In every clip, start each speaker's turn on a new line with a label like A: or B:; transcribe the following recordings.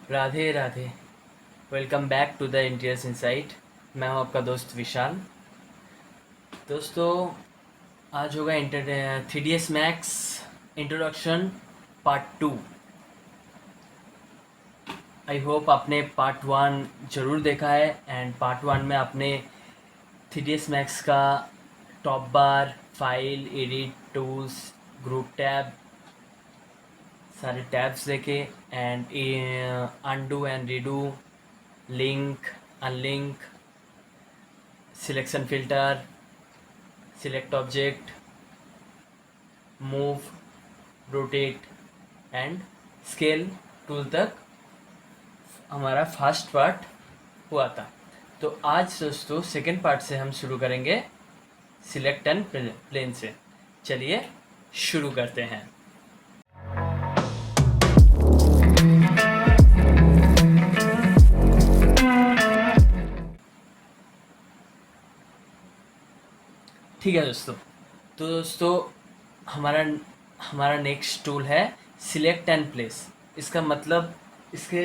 A: Radhe Radhe. Welcome back to the interiors insight. मैं हूं आपका दोस्त विशाल। दोस्तों, आज होगा three D S max introduction part 2। I hope आपने पार्ट 1 ज़रूर देखा है। एंड पार्ट 1 में आपने थ्री डी एस मैक्स का top bar, file, edit, tools, group tab, सारे टैब्स देखे। And undo and redo, link, unlink, selection filter, select object, move, rotate and scale tool तक हमारा फर्स्ट पार्ट हुआ था। तो आज दोस्तों सेकेंड पार्ट से हम शुरू करेंगे सिलेक्ट एंड प्लेन से। चलिए शुरू करते हैं। ठीक है दोस्तों, तो दोस्तों हमारा हमारा नेक्स्ट टूल है सिलेक्ट एंड प्लेस। इसका मतलब इसके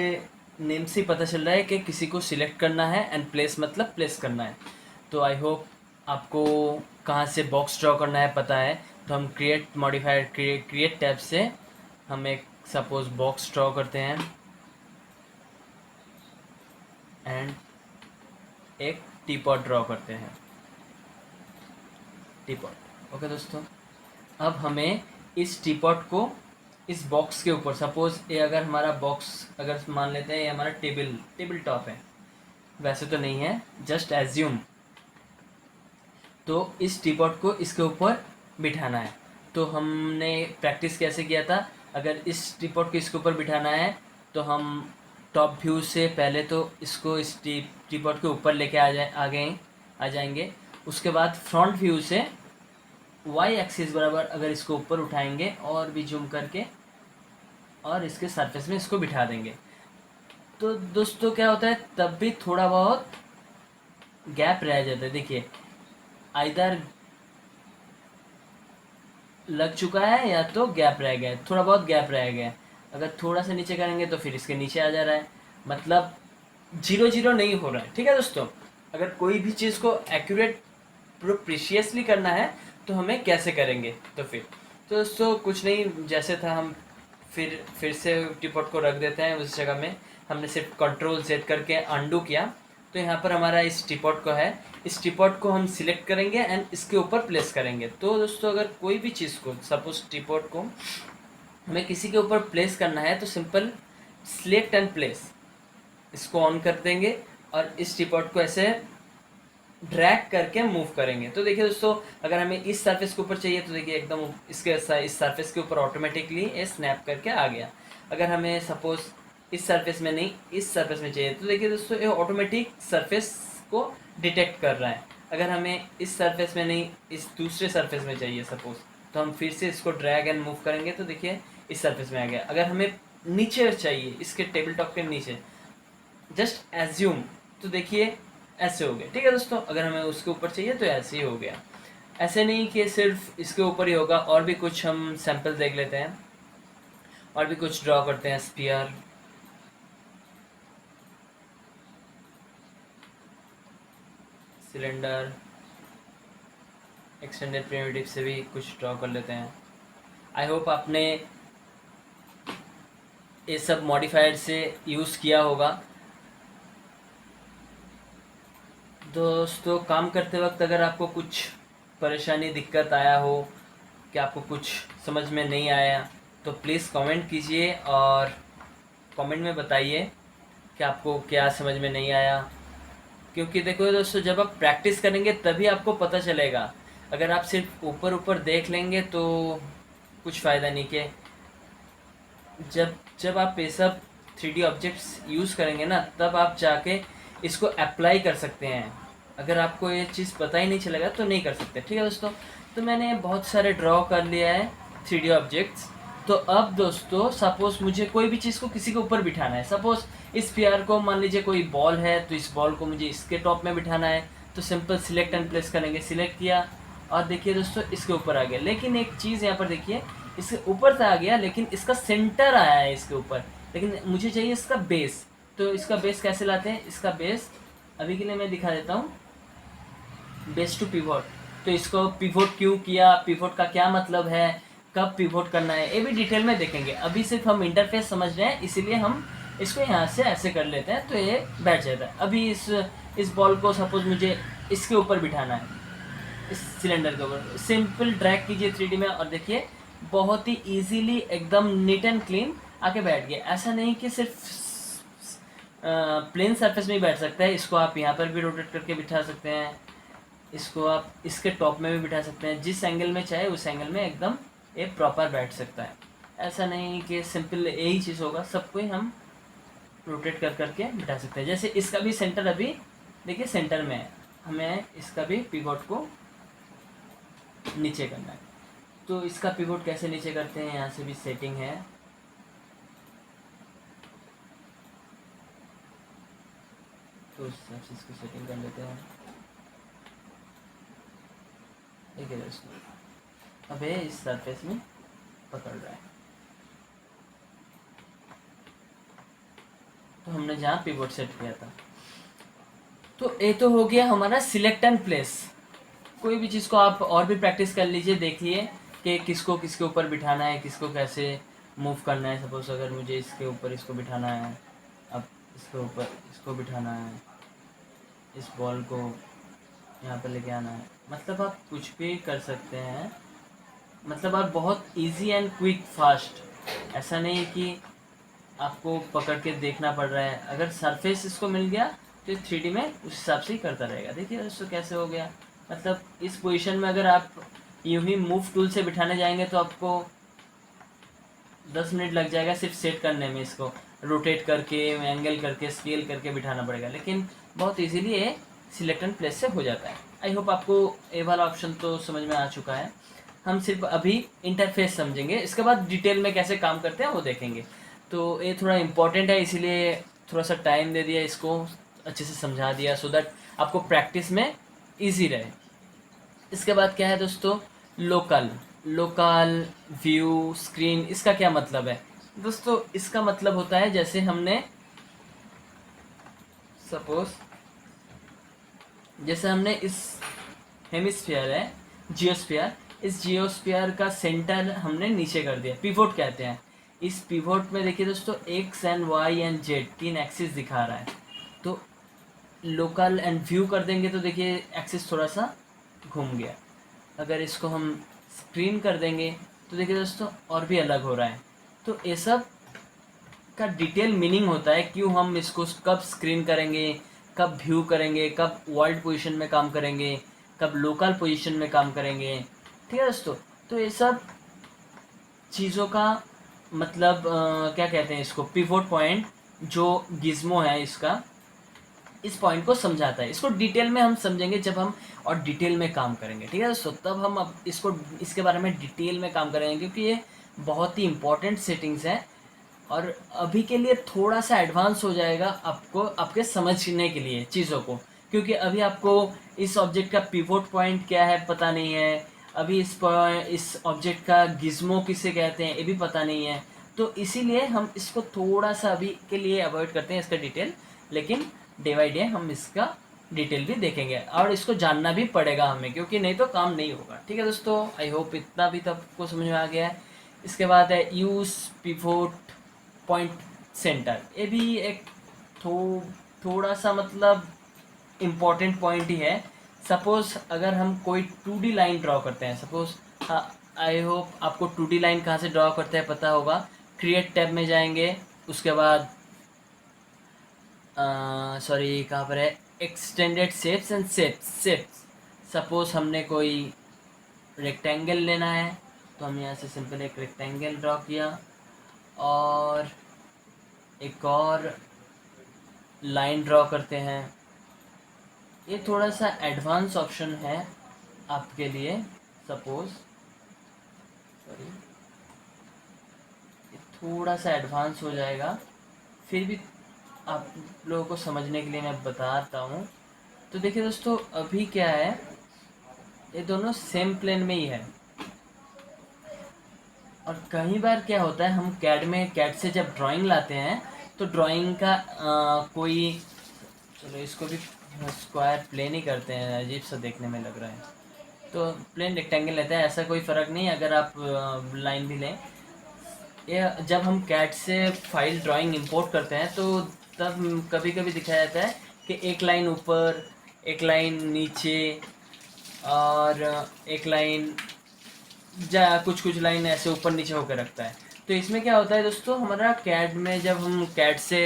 A: नेम से ही पता चल रहा है कि किसी को सिलेक्ट करना है एंड प्लेस मतलब प्लेस करना है। तो आई होप आपको कहाँ से बॉक्स ड्रॉ करना है पता है। तो हम क्रिएट टैब से हम एक सपोज बॉक्स ड्रॉ करते हैं एंड एक टीपॉट ड्रॉ करते हैं। टीपॉट, ओके दोस्तों। अब हमें इस टीपॉट को इस बॉक्स के ऊपर, सपोज ये अगर हमारा बॉक्स, अगर मान लेते हैं ये हमारा टेबल टॉप है, वैसे तो नहीं है, जस्ट एज्यूम। तो इस टीपॉट को इसके ऊपर बिठाना है। तो हमने प्रैक्टिस कैसे किया था, अगर इस टीपॉट को इसके ऊपर बिठाना है तो हम टॉप व्यू से पहले तो इसको इस टीपॉट के ऊपर लेके आ जाएंगे। उसके बाद फ्रंट व्यू से वाई एक्सिस बराबर अगर इसको ऊपर उठाएंगे और भी जूम करके और इसके सरफेस में इसको बिठा देंगे। तो दोस्तों क्या होता है, तब भी थोड़ा बहुत गैप रह जाता है। देखिए, आइदर लग चुका है या तो गैप रह गया, थोड़ा बहुत गैप रह गया। अगर थोड़ा सा नीचे करेंगे तो फिर इसके नीचे आ जा रहा है, मतलब 0-0 नहीं हो रहा है। ठीक है दोस्तों, अगर कोई भी चीज़ को एक्यूरेट प्रिशियसली करना है तो हमें कैसे करेंगे। तो दोस्तों कुछ नहीं, जैसे था हम फिर से टीपॉट को रख देते हैं उस जगह में। हमने सिर्फ Ctrl+Z करके अंडू किया। तो यहाँ पर हमारा इस टीपॉट को है, इस टीपॉट को हम सिलेक्ट करेंगे एंड इसके ऊपर प्लेस करेंगे। तो दोस्तों अगर कोई भी चीज़ को, सपोज टीपॉट को हमें किसी के ऊपर प्लेस करना है तो सिंपल सिलेक्ट एंड प्लेस, इसको ऑन कर देंगे और इस टीपॉट को ऐसे ड्रैग करके मूव करेंगे। तो देखिए दोस्तों, अगर हमें इस सरफेस के ऊपर चाहिए तो देखिए एकदम इस सरफेस के ऊपर ऑटोमेटिकली ये स्नैप करके आ गया। अगर हमें सपोज इस सरफेस में नहीं, इस सरफेस में चाहिए तो देखिए दोस्तों ये ऑटोमेटिक सरफेस को डिटेक्ट कर रहा है। अगर हमें इस सरफेस में नहीं, इस दूसरे सरफेस में चाहिए सपोज, तो हम फिर से इसको ड्रैग एंड मूव करेंगे तो देखिए इस सरफेस में आ गया। अगर हमें नीचे चाहिए, इसके टेबल टॉप के नीचे, जस्ट एज्यूम, तो देखिए ऐसे हो गया। ठीक है दोस्तों, अगर हमें उसके ऊपर चाहिए तो ऐसे ही हो गया। ऐसे नहीं कि सिर्फ इसके ऊपर ही होगा, और भी कुछ हम सैंपल देख लेते हैं, और भी कुछ ड्रॉ करते हैं। स्फीयर, सिलेंडर, एक्सटेंडेड प्रिमिटिव से भी कुछ ड्रॉ कर लेते हैं। आई होप आपने ये सब मॉडिफायर से यूज़ किया होगा। दोस्तों काम करते वक्त अगर आपको कुछ परेशानी, दिक्कत आया हो कि आपको कुछ समझ में नहीं आया तो प्लीज़ कमेंट कीजिए और कमेंट में बताइए कि आपको क्या समझ में नहीं आया। क्योंकि देखो दोस्तों, जब आप प्रैक्टिस करेंगे तभी आपको पता चलेगा। अगर आप सिर्फ ऊपर ऊपर देख लेंगे तो कुछ फ़ायदा नहीं। कि जब आप ये सब 3D ऑब्जेक्ट्स यूज़ करेंगे ना, तब आप जाके इसको अप्लाई कर सकते हैं। अगर आपको ये चीज़ पता ही नहीं चलेगा तो नहीं कर सकते। ठीक है दोस्तों, तो मैंने बहुत सारे ड्रॉ कर लिया है 3D ऑब्जेक्ट्स। तो अब दोस्तों सपोज मुझे कोई भी चीज़ को किसी के ऊपर बिठाना है। सपोज इस स्फीयर को, मान लीजिए कोई बॉल है तो इस बॉल को मुझे इसके टॉप में बिठाना है। तो सिंपल सिलेक्ट एंड प्लेस करेंगे, सिलेक्ट किया और देखिए दोस्तों इसके ऊपर आ गया। लेकिन एक चीज़ यहाँ पर देखिए, इसके ऊपर से आ गया लेकिन इसका सेंटर आया है इसके ऊपर। लेकिन मुझे चाहिए इसका बेस। तो इसका बेस कैसे लाते हैं? इसका बेस अभी के लिए मैं दिखा देता हूँ, बेस टू पिवोट। तो इसको पिवोट क्यों किया, पिवोट का क्या मतलब है, कब पिवोट करना है, ये भी डिटेल में देखेंगे। अभी सिर्फ हम इंटरफेस समझ रहे हैं, इसीलिए हम इसको यहाँ से ऐसे कर लेते हैं तो ये बैठ जाता है। अभी इस बॉल को सपोज मुझे इसके ऊपर बिठाना है, इस सिलेंडर के ऊपर सिंपल ड्रैग कीजिए 3D में और देखिए बहुत ही इजीली एकदम नीट एंड क्लीन आके बैठ गया। ऐसा नहीं कि सिर्फ प्लेन सरफेस में ही बैठ सकता है, इसको आप यहाँ पर भी रोटेट करके बिठा सकते हैं, इसको आप इसके टॉप में भी बिठा सकते हैं, जिस एंगल में चाहे उस एंगल में एकदम ये प्रॉपर बैठ सकता है। ऐसा नहीं कि सिंपल यही चीज़ होगा, सबको ही हम रोटेट कर करके बिठा सकते हैं। जैसे इसका भी सेंटर अभी देखिए सेंटर में है, हमें इसका भी पिवोट को नीचे करना है। तो इसका पिवोट कैसे नीचे करते हैं, यहाँ से भी सेटिंग है। तो उस हिसाब से इसकी सेटिंग कर लेते हैं। देखिए दोस्तों अब ये इस सरफेस में पकड़ रहा है, तो हमने जहाँ पिवोट सेट किया था। तो ये तो हो गया हमारा सिलेक्ट एंड प्लेस। कोई भी चीज़ को आप और भी प्रैक्टिस कर लीजिए, देखिए कि किसको किसके ऊपर बिठाना है, किसको कैसे मूव करना है। सपोज अगर मुझे इसके ऊपर इसको बिठाना है, अब इसके ऊपर इसको बिठाना है, इस बॉल को यहाँ पर लेके आना है, मतलब आप कुछ भी कर सकते हैं। मतलब आप बहुत इजी एंड क्विक फास्ट, ऐसा नहीं कि आपको पकड़ के देखना पड़ रहा है। अगर सरफेस इसको मिल गया तो 3D में उस हिसाब से ही करता रहेगा। देखिए दोस्तों कैसे हो गया। मतलब इस पोजीशन में अगर आप यूं ही मूव टूल से बिठाने जाएंगे तो आपको 10 मिनट लग जाएगा सिर्फ सेट करने में, इसको रोटेट करके एंगल करके स्केल करके बिठाना पड़ेगा। लेकिन बहुत इजीली ये सिलेक्ट एंड प्लेस से हो जाता है। आई होप आपको ये वाला ऑप्शन तो समझ में आ चुका है। हम सिर्फ अभी इंटरफेस समझेंगे, इसके बाद डिटेल में कैसे काम करते हैं वो देखेंगे। तो ये थोड़ा इम्पोर्टेंट है, इसीलिए थोड़ा सा टाइम दे दिया, इसको अच्छे से समझा दिया सो दैट आपको प्रैक्टिस में ईजी रहे। इसके बाद क्या है दोस्तों, लोकल। लोकल व्यू स्क्रीन, इसका क्या मतलब है दोस्तों? इसका मतलब होता है जैसे हमने सपोज जैसे हमने इस हेमिस्फीयर है जियोस्फीयर, इस जियोस्फीयर का सेंटर हमने नीचे कर दिया, पिवोट कहते हैं। इस पिवोट में देखिए दोस्तों X and Y and Z 3 axis दिखा रहा है। तो लोकल एंड व्यू कर देंगे तो देखिए एक्सिस थोड़ा सा घूम गया। अगर इसको हम स्क्रीन कर देंगे तो देखिए दोस्तों और भी अलग हो रहा है। तो ये सब का डिटेल मीनिंग होता है क्यों हम इसको कब स्क्रीन करेंगे, कब व्यू करेंगे, कब वर्ल्ड पोजीशन में काम करेंगे, कब लोकल पोजीशन में काम करेंगे। ठीक है दोस्तों, तो ये सब चीज़ों का मतलब क्या कहते हैं इसको, पिवोट पॉइंट जो गिज्मो है इसका, इस पॉइंट को समझाता है। इसको डिटेल में हम समझेंगे जब हम और डिटेल में काम करेंगे। ठीक है दोस्तों, तब हम अब इसके बारे में डिटेल में काम करेंगे, क्योंकि ये बहुत ही इंपॉर्टेंट सेटिंग्स हैं और अभी के लिए थोड़ा सा एडवांस हो जाएगा आपको, आपके समझने के लिए चीज़ों को। क्योंकि अभी आपको इस ऑब्जेक्ट का पिवोट पॉइंट क्या है पता नहीं है, अभी इस ऑब्जेक्ट का गिज्मो किसे कहते हैं ये भी पता नहीं है। तो इसीलिए हम इसको थोड़ा सा अभी के लिए अवॉइड करते हैं इसका डिटेल, लेकिन डे बाई डे हम इसका डिटेल भी देखेंगे और इसको जानना भी पड़ेगा हमें, क्योंकि नहीं तो काम नहीं होगा। ठीक है दोस्तों, आई होप इतना भी तो आपको समझ में आ गया है। इसके बाद है यूज़ पिवोट पॉइंट सेंटर। ये भी एक थोड़ा सा मतलब इम्पॉर्टेंट पॉइंट ही है। सपोज़ अगर हम कोई 2D लाइन ड्रॉ करते हैं, सपोज़ आई होप आपको 2D लाइन कहाँ से ड्रॉ करते हैं पता होगा। क्रिएट टैब में जाएंगे, उसके बाद सॉरी कहाँ पर है, extended shapes and shapes. Suppose हमने कोई रेक्टेंगल लेना है तो हम यहाँ से सिंपल एक रेक्टेंगल ड्रॉ किया और एक और लाइन ड्रॉ करते हैं। ये थोड़ा सा एडवांस ऑप्शन है आपके लिए। सपोज़ सॉरी थोड़ा सा एडवांस हो जाएगा, फिर भी आप लोगों को समझने के लिए मैं बताता हूँ। तो देखिए दोस्तों अभी क्या है, ये दोनों सेम प्लेन में ही है। और कई बार क्या होता है, हम कैड से जब ड्राइंग लाते हैं तो ड्राइंग का कोई, चलो इसको भी स्क्वायर प्लेन ही करते हैं, अजीब सा देखने में लग रहा है, तो प्लेन रेक्टेंगल लेते हैं, ऐसा कोई फ़र्क नहीं अगर आप लाइन भी लें। ये जब हम कैट से फाइल ड्राइंग इंपोर्ट करते हैं तो तब कभी कभी दिखाया जाता है कि एक लाइन ऊपर, एक लाइन नीचे, और एक लाइन जा कुछ कुछ लाइन ऐसे ऊपर नीचे होकर रखता है। तो इसमें क्या होता है दोस्तों, हमारा कैड में जब हम कैड से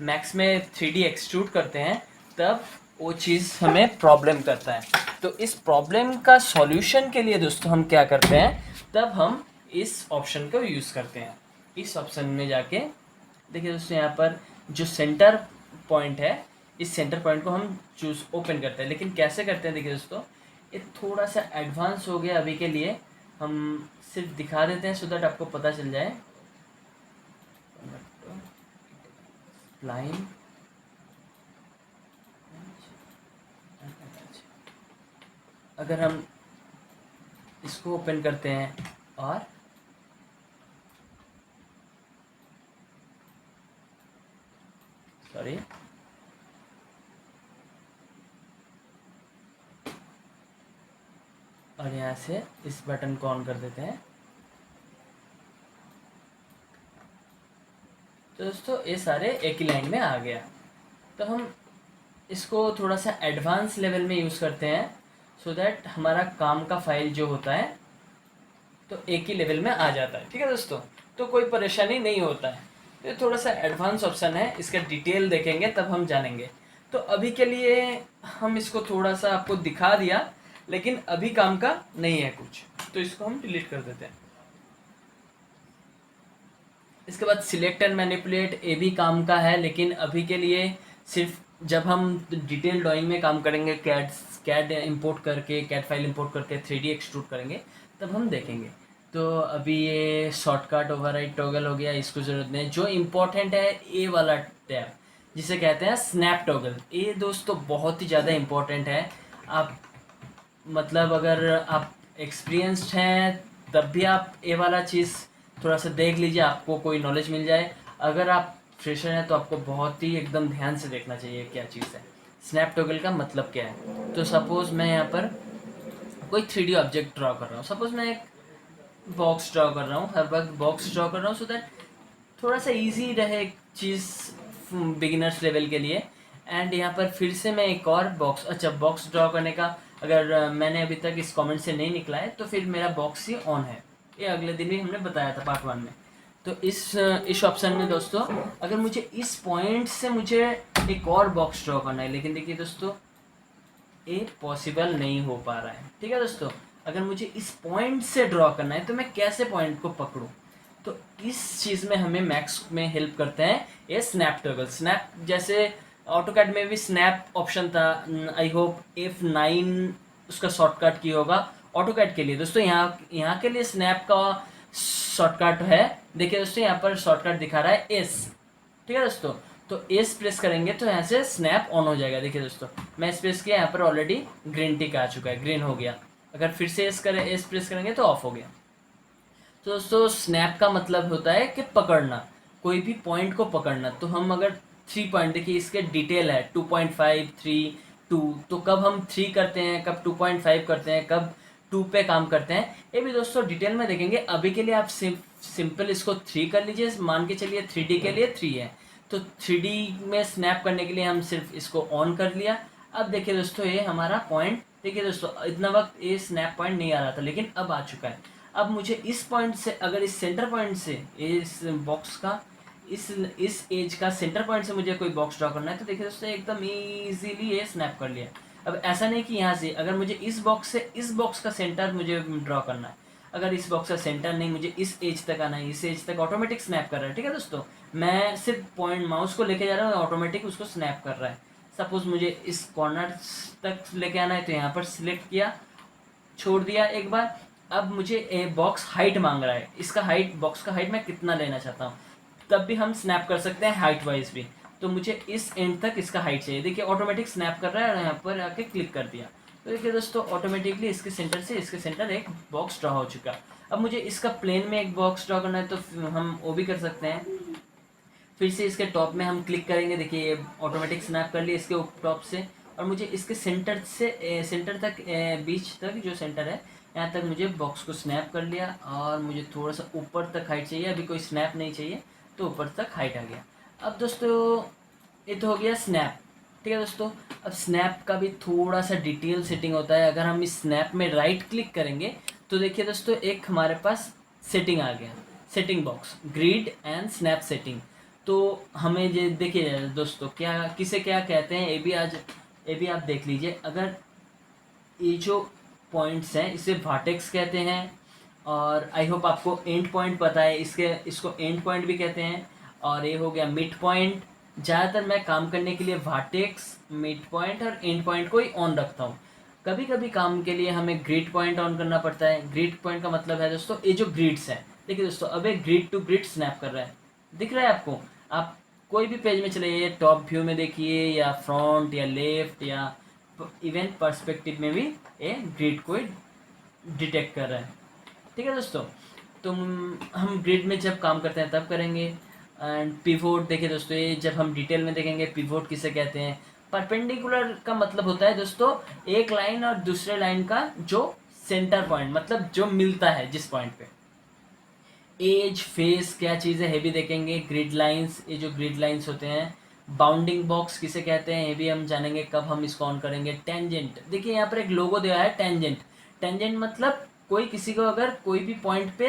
A: मैक्स में 3D एक्सट्रूड करते हैं तब वो चीज़ हमें प्रॉब्लम करता है। तो इस प्रॉब्लम का सॉल्यूशन के लिए दोस्तों हम क्या करते हैं, तब हम इस ऑप्शन को यूज़ करते हैं। इस ऑप्शन में जाके देखिए दोस्तों, यहाँ पर जो सेंटर पॉइंट है, इस सेंटर पॉइंट को हम चूज ओपन करते हैं। लेकिन कैसे करते हैं, देखिए दोस्तों, ये थोड़ा सा एडवांस हो गया अभी के लिए, हम सिर्फ दिखा देते हैं सो दैट आपको पता चल जाए। लाइन, अगर हम इसको ओपन करते हैं और सॉरी और यहाँ से इस बटन को ऑन कर देते हैं, तो दोस्तों ये सारे एक ही लाइन में आ गया। तो हम इसको थोड़ा सा एडवांस लेवल में यूज़ करते हैं सो दैट हमारा काम का फाइल जो होता है तो एक ही लेवल में आ जाता है। ठीक है दोस्तों, तो कोई परेशानी नहीं होता है। तो ये थोड़ा सा एडवांस ऑप्शन है, इसका डिटेल देखेंगे तब हम जानेंगे। तो अभी के लिए हम इसको थोड़ा सा आपको दिखा दिया, लेकिन अभी काम का नहीं है कुछ, तो इसको हम डिलीट कर देते हैं। इसके बाद सिलेक्ट एंड मैनिपुलेट, ये भी काम का है, लेकिन अभी के लिए सिर्फ जब हम डिटेल ड्राइंग में काम करेंगे, कैड इंपोर्ट करके, कैड फाइल इंपोर्ट करके 3D एक्सट्रूड करेंगे तब हम देखेंगे। तो अभी ये शॉर्टकट ओवरराइड टॉगल हो गया, इसको ज़रूरत नहीं। जो इम्पोर्टेंट है ये वाला टैब जिसे कहते हैं स्नैप टॉगल, ये दोस्तों बहुत ही ज़्यादा इम्पोर्टेंट है। आप मतलब अगर आप एक्सपीरियंस्ड हैं तब भी आप ये वाला चीज़ थोड़ा सा देख लीजिए, आपको कोई नॉलेज मिल जाए। अगर आप फ्रेशर हैं तो आपको बहुत ही एकदम ध्यान से देखना चाहिए क्या चीज़ है। स्नैप टॉगल का मतलब क्या है, तो सपोज़ मैं यहाँ पर कोई 3D ऑब्जेक्ट ड्रॉ कर रहा हूँ, सपोज़ मैं एक बॉक्स ड्रॉ कर रहा हूँ, हर वक्त बॉक्स ड्रॉ कर रहा हूँ सो दैट थोड़ा सा इजी रहे चीज़ बिगिनर्स लेवल के लिए। एंड यहाँ पर फिर से मैं एक और बॉक्स, अच्छा बॉक्स ड्रॉ करने का अगर मैंने अभी तक इस कमेंट से नहीं निकला है तो फिर मेरा बॉक्स ही ऑन है, ये अगले दिन भी हमने बताया था पार्ट 1 में। तो इस ऑप्शन में दोस्तों अगर मुझे इस पॉइंट से मुझे एक और बॉक्स ड्रॉ करना है, लेकिन देखिए दोस्तों ये पॉसिबल नहीं हो पा रहा है। ठीक है दोस्तों, अगर मुझे इस पॉइंट से ड्रॉ करना है तो मैं कैसे पॉइंट को पकड़ूं, तो इस चीज़ में हमें मैक्स में हेल्प करते हैं ये स्नैप टॉगल। स्नैप जैसे ऑटोकैड में भी स्नैप ऑप्शन था, आई होप F9 उसका शॉर्टकट की होगा ऑटोकैड के लिए। दोस्तों यहाँ के लिए स्नैप का शॉर्टकट है, देखिए दोस्तों यहाँ पर शॉर्टकट दिखा रहा है एस। ठीक है दोस्तों, तो एस प्रेस करेंगे तो यहाँ से स्नैप ऑन हो जाएगा। देखिए दोस्तों मैं एस प्रेस किया, यहाँ पर ऑलरेडी ग्रीन टिक आ चुका है, ग्रीन हो गया। अगर फिर से एस प्रेस करेंगे तो ऑफ हो गया। तो दोस्तों स्नैप का मतलब होता है कि पकड़ना, कोई भी पॉइंट को पकड़ना। तो हम अगर 3 पॉइंट, देखिए इसके डिटेल है 2.5, 3, 2, तो कब हम 3 करते हैं, कब 2.5 करते हैं, कब 2 पे काम करते हैं, ये भी दोस्तों डिटेल में देखेंगे। अभी के लिए आप सिंपल इसको 3 कर लीजिए, मान के चलिए 3D के लिए 3 है, तो 3D में स्नैप करने के लिए हम सिर्फ इसको ऑन कर लिया। अब देखिए दोस्तों ये हमारा पॉइंट, देखिए दोस्तों इतना वक्त ये स्नैप पॉइंट नहीं आ रहा था, लेकिन अब आ चुका है। अब मुझे इस पॉइंट से, अगर इस सेंटर पॉइंट से, इस बॉक्स का इस एज का सेंटर पॉइंट से मुझे कोई बॉक्स ड्रॉ करना है, तो देखिए दोस्तों एकदम इजीली ये स्नैप कर लिया। अब ऐसा नहीं कि यहाँ से, अगर मुझे इस बॉक्स से इस बॉक्स का सेंटर मुझे ड्रॉ करना है, अगर इस बॉक्स का सेंटर नहीं, मुझे इस एज तक आना है, इस एज तक ऑटोमेटिक स्नैप कर रहा है। ठीक है दोस्तों, मैं सिर्फ पॉइंट माउस को लेके जा रहा हूँ, ऑटोमेटिक उसको स्नैप कर रहा है। सपोज मुझे इस कॉर्नर तक लेके आना है, तो यहाँ पर सिलेक्ट किया, छोड़ दिया एक बार। अब मुझे बॉक्स हाइट मांग रहा है, इसका हाइट, बॉक्स का हाइट मैं कितना लेना चाहता हूँ, तब भी हम स्नैप कर सकते हैं हाइट वाइज भी। तो मुझे इस एंड तक इसका हाइट चाहिए, देखिए ऑटोमेटिक स्नैप कर रहा है, और यहाँ पर आके क्लिक कर दिया। तो देखिए दोस्तों ऑटोमेटिकली इसके सेंटर से इसके सेंटर एक बॉक्स ड्रॉ हो चुका। अब मुझे इसका प्लेन में एक बॉक्स ड्रॉ करना है तो हम वो भी कर सकते हैं। फिर से इसके टॉप में हम क्लिक करेंगे, देखिए ये ऑटोमेटिक स्नैप कर लिया इसके टॉप से। और मुझे इसके सेंटर से सेंटर तक बीच तक जो सेंटर है यहाँ तक मुझे बॉक्स को स्नैप कर लिया। और मुझे थोड़ा सा ऊपर तक हाइट चाहिए, अभी कोई स्नैप नहीं चाहिए तो ऊपर तक हाइट आ गया। अब दोस्तों ये तो हो गया स्नैप, ठीक है दोस्तों। अब स्नैप का भी थोड़ा सा डिटेल सेटिंग होता है। अगर हम इस स्नैप में राइट क्लिक करेंगे तो देखिए दोस्तों एक हमारे पास सेटिंग आ गया, setting box, grid and snap setting. तो हमें ये देखिए दोस्तों क्या किसे क्या कहते हैं ये भी आप देख लीजिए। अगर ये जो पॉइंट्स हैं इसे वर्टेक्स कहते हैं, और आई होप आपको एंड पॉइंट पता है, इसको एंड पॉइंट भी कहते हैं। और ये हो गया मिड पॉइंट। ज़्यादातर मैं काम करने के लिए वर्टेक्स, मिड पॉइंट और एंड पॉइंट को ही ऑन रखता हूँ। कभी कभी काम के लिए हमें ग्रिड पॉइंट ऑन करना पड़ता है। ग्रिड पॉइंट का मतलब है दोस्तों ये जो ग्रिड्स हैं, देखिए दोस्तों अब एक ग्रिड टू ग्रिड स्नैप कर रहा है, दिख रहा है आपको। आप कोई भी पेज में चले जाइए, टॉप व्यू में देखिए या फ्रंट या लेफ्ट या इवन पर्सपेक्टिव में भी ये ग्रिड को डिटेक्ट कर रहा है, ठीक है दोस्तों। तो हम ग्रिड में जब काम करते हैं तब करेंगे। एंड पिवोट देखिए दोस्तों, ये जब हम डिटेल में देखेंगे पिवोट किसे कहते हैं। परपेंडिकुलर का मतलब होता है दोस्तों एक लाइन और दूसरे लाइन का जो सेंटर पॉइंट, मतलब जो मिलता है जिस पॉइंट पे। एज फेस क्या चीज़ है ये भी देखेंगे। ग्रिड लाइंस, ये जो ग्रिड लाइंस होते हैं। बाउंडिंग बॉक्स किसे कहते हैं ये भी हम जानेंगे कब हम इसको ऑन करेंगे। टेंजेंट, देखिए यहाँ पर एक लोगो दिया है टेंजेंट। टेंजेंट मतलब कोई किसी को अगर कोई भी पॉइंट पे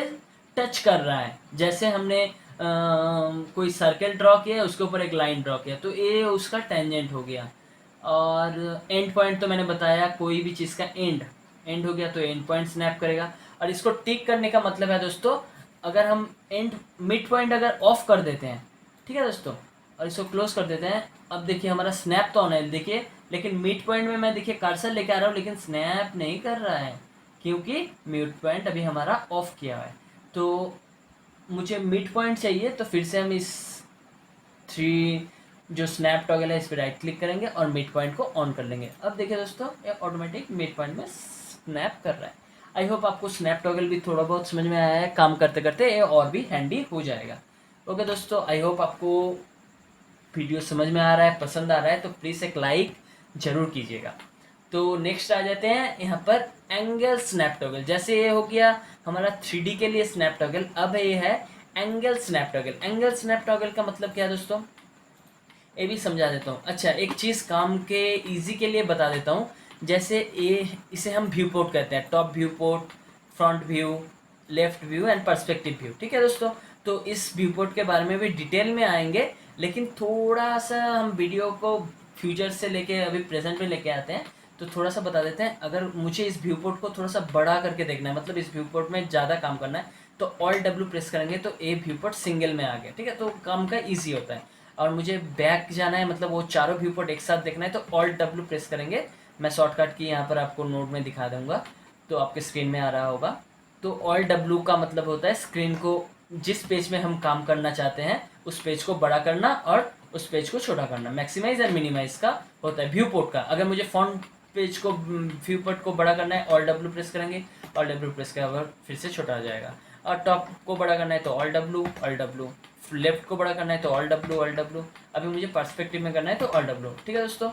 A: टच कर रहा है, जैसे हमने कोई सर्कल ड्रॉ किया उसके ऊपर एक लाइन ड्रॉ किया तो ये उसका टेंजेंट हो गया। और एंड पॉइंट तो मैंने बताया, कोई भी चीज़ का एंड हो गया तो एंड पॉइंट स्नैप करेगा। और इसको टिक करने का मतलब है दोस्तों, अगर हम एंड मिड पॉइंट अगर ऑफ कर देते हैं, ठीक है दोस्तों, और इसको क्लोज कर देते हैं। अब देखिए हमारा स्नैप तो ऑन है देखिए, लेकिन मिड पॉइंट में मैं देखिए कर्सर लेके आ रहा हूँ लेकिन स्नैप नहीं कर रहा है क्योंकि मिड पॉइंट अभी हमारा ऑफ किया हुआ है। तो मुझे मिड पॉइंट चाहिए तो फिर से हम इस 3 जो स्नैप टॉगल है इस पर राइट क्लिक करेंगे और मिड पॉइंट को ऑन कर लेंगे। अब देखिए दोस्तों ये ऑटोमेटिक मिड पॉइंट में स्नैप कर रहा है। आई होप आपको स्नैप टॉगल भी थोड़ा बहुत समझ में आया है, काम करते करते ये और भी हैंडी हो जाएगा। ओके दोस्तों, आई होप आपको वीडियो समझ में आ रहा है, पसंद आ रहा है तो प्लीज़ एक लाइक ज़रूर कीजिएगा। तो नेक्स्ट आ जाते हैं यहाँ पर एंगल स्नैप टॉगल। जैसे ये हो गया हमारा 3D के लिए स्नैप टॉगल, अब ये है angle snap toggle. Angle snap toggle का मतलब क्या है दोस्तों, ये भी समझा देता हूँ। अच्छा, एक चीज़ काम के इजी के लिए बता देता हूँ। जैसे ये इसे हम व्यू पोर्ट कहते हैं, top view port, front view, left view and perspective view, ठीक है दोस्तों। तो इस व्यू पोर्ट के बारे में भी डिटेल में आएंगे, लेकिन थोड़ा सा हम वीडियो को फ्यूचर से लेके अभी प्रेजेंट में लेके आते हैं तो थोड़ा सा बता देते हैं। अगर मुझे इस व्यू पोर्ट को थोड़ा सा बड़ा करके देखना है, मतलब इस व्यू पोर्ट में ज़्यादा काम करना है तो Alt W प्रेस करेंगे तो ये व्यू पोर्ट सिंगल में आ गया, ठीक है। तो काम का ईजी होता है। और मुझे बैक जाना है, मतलब वो चारों व्यू पोर्ट एक साथ देखना है तो Alt W प्रेस करेंगे। मैं शॉर्टकट की यहाँ पर आपको नोट में दिखा दूंगा तो आपके स्क्रीन में आ रहा होगा। तो Alt W का मतलब होता है स्क्रीन को, जिस पेज में हम काम करना चाहते हैं उस पेज को बड़ा करना और उस पेज को छोटा करना। मैक्सिमाइज और मिनिमाइज का होता है व्यू पोर्ट का। अगर मुझे फॉन्ट पेज को व्यू पोर्ट को बड़ा करना है Alt W प्रेस करेंगे, Alt W प्रेस किया और फिर से छोटा आ जाएगा। और टॉप को बड़ा करना है तो Alt W, लेफ्ट को बड़ा करना है तो Alt W, अभी मुझे पर्सपेक्टिव में करना है तो Alt W, ठीक है दोस्तों।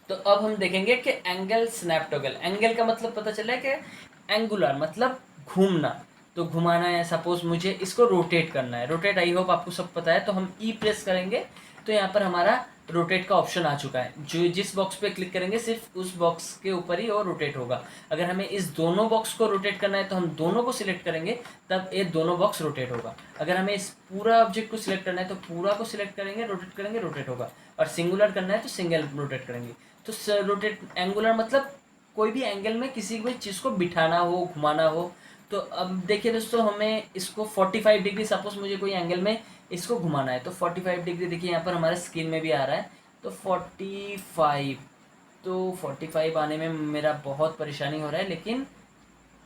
A: तो अब हम देखेंगे कि एंगल स्नैप टॉगल। एंगल का मतलब पता चला है कि एंगुलर मतलब घूमना, तो घुमाना है। सपोज मुझे इसको रोटेट करना है, रोटेट आई होप आपको सब पता है। तो हम ई प्रेस करेंगे तो यहाँ पर हमारा रोटेट का ऑप्शन आ चुका है। जो जिस बॉक्स पे क्लिक करेंगे सिर्फ उस बॉक्स के ऊपर ही वो रोटेट होगा। अगर हमें इस दोनों बॉक्स को रोटेट करना है तो हम दोनों को सिलेक्ट करेंगे तब ये दोनों बॉक्स रोटेट होगा। अगर हमें इस पूरा ऑब्जेक्ट को सिलेक्ट करना है तो पूरा को सिलेक्ट करेंगे, रोटेट होगा। और सिंगुलर करना है तो सिंगल रोटेट करेंगे। तो रोटेट एंगुलर मतलब कोई भी एंगल में किसी भी चीज़ को बिठाना हो, घुमाना हो। तो अब देखिए दोस्तों हमें इसको 45 डिग्री, सपोज मुझे कोई एंगल में इसको घुमाना है तो 45 डिग्री, देखिए यहाँ पर हमारे स्क्रीन में भी आ रहा है तो 45 आने में मेरा बहुत परेशानी हो रहा है, लेकिन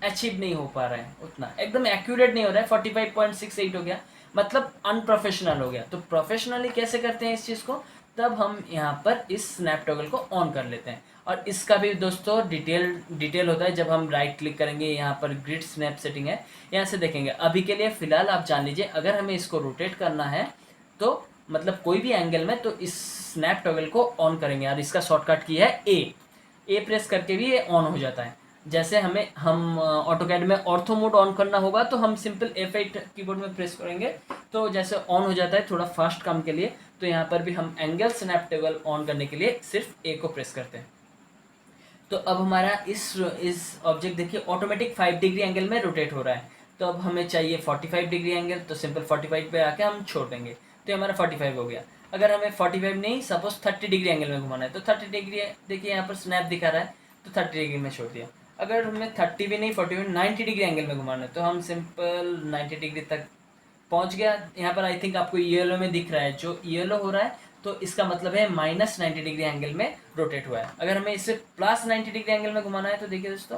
A: अचीव नहीं हो पा रहा है उतना, एकदम एक्यूरेट नहीं हो रहा है। 45.68 हो गया, मतलब अनप्रोफेशनल हो गया। तो प्रोफेशनली कैसे करते हैं इस चीज़ को, तब हम यहाँ पर इस स्नैप टॉगल को ऑन कर लेते हैं। और इसका भी दोस्तों डिटेल होता है जब हम राइट क्लिक करेंगे, यहाँ पर ग्रिड स्नैप सेटिंग है, यहाँ से देखेंगे। अभी के लिए फ़िलहाल आप जान लीजिए, अगर हमें इसको रोटेट करना है तो मतलब कोई भी एंगल में, तो इस स्नैप टॉगल को ऑन करेंगे और इसका शॉर्टकट की है ए प्रेस करके भी ये ऑन हो जाता है। जैसे हम ऑटोकैड में ऑर्थो मोड ऑन करना होगा तो हम सिंपल F8 कीबोर्ड में प्रेस करेंगे तो जैसे ऑन हो जाता है थोड़ा फास्ट काम के लिए। तो यहाँ पर भी हम एंगल स्नैप टेबल ऑन करने के लिए सिर्फ ए को प्रेस करते हैं। तो अब हमारा इस ऑब्जेक्ट देखिए ऑटोमेटिक 5 डिग्री एंगल में रोटेट हो रहा है। तो अब हमें चाहिए 45 डिग्री एंगल, तो सिंपल 45 पे आके हम छोड़ देंगे, तो हमारा 45 हो गया। अगर हमें 45 नहीं, सपोज 30 डिग्री एंगल में घुमाना है, तो 30 डिग्री देखिए यहाँ पर स्नैप दिखा रहा है, तो 30 डिग्री में छोड़ दिया। अगर हमें 30 भी नहीं, 40 भी, 90 डिग्री एंगल में घुमाना है, तो हम सिंपल 90 डिग्री तक पहुंच गया। यहाँ पर आई थिंक आपको येलो में दिख रहा है, जो येलो हो रहा है तो इसका मतलब है -90 डिग्री एंगल में रोटेट हुआ है। अगर हमें इसे +90 डिग्री एंगल में घुमाना है तो देखिए दोस्तों,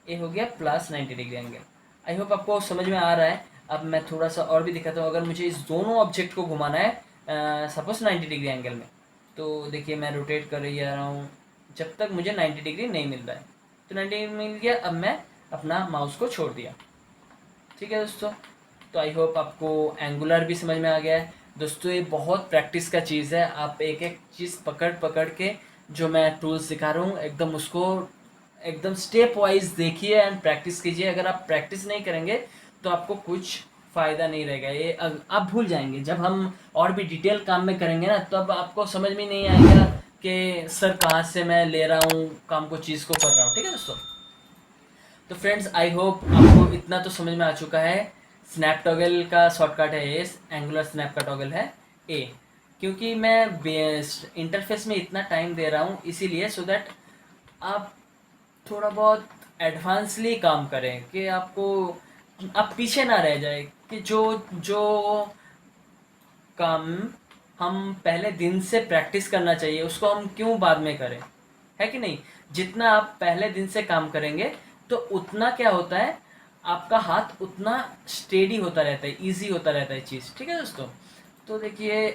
A: ये हो गया +90 डिग्री एंगल। आई होप आपको समझ में आ रहा है। अब मैं थोड़ा सा और भी दिखाता हूँ। अगर मुझे इस दोनों ऑब्जेक्ट को घुमाना है सपोज 90 डिग्री एंगल में, तो देखिए मैं रोटेट कर रही आ रहा हूँ जब तक मुझे 90 डिग्री नहीं मिल रहा है। तो 90 डिग्री मिल गया, अब मैं अपना माउस को छोड़ दिया। ठीक है दोस्तों, तो आई होप आपको एंगुलर भी समझ में आ गया है। दोस्तों ये बहुत प्रैक्टिस का चीज़ है, आप एक एक चीज़ पकड़ पकड़ के जो मैं टूल्स सिखा रहा हूँ एकदम उसको एकदम स्टेप वाइज देखिए एंड प्रैक्टिस कीजिए। अगर आप प्रैक्टिस नहीं करेंगे तो आपको कुछ फ़ायदा नहीं रहेगा, ये आप भूल जाएंगे। जब हम और भी डिटेल काम में करेंगे ना, तब आपको समझ में नहीं आएगा कि सर कहाँ से मैं ले रहा हूँ काम को, चीज़ को कर रहा हूँ। ठीक है दोस्तों, तो फ्रेंड्स आई होप आपको इतना तो समझ में आ चुका है। स्नैप टॉगल का शॉर्टकट है ए, एंगुलर स्नैप का टॉगल है ए। क्योंकि मैं इंटरफेस में इतना टाइम दे रहा हूँ इसीलिए, सो दैट आप थोड़ा बहुत एडवांसली काम करें कि आपको आप पीछे ना रह जाए कि जो जो काम हम पहले दिन से प्रैक्टिस करना चाहिए उसको हम क्यों बाद में करें, है कि नहीं। जितना आप पहले दिन से काम करेंगे तो उतना क्या होता है, आपका हाथ उतना स्टेडी होता रहता है, इजी होता रहता है चीज़। ठीक है दोस्तों, तो देखिए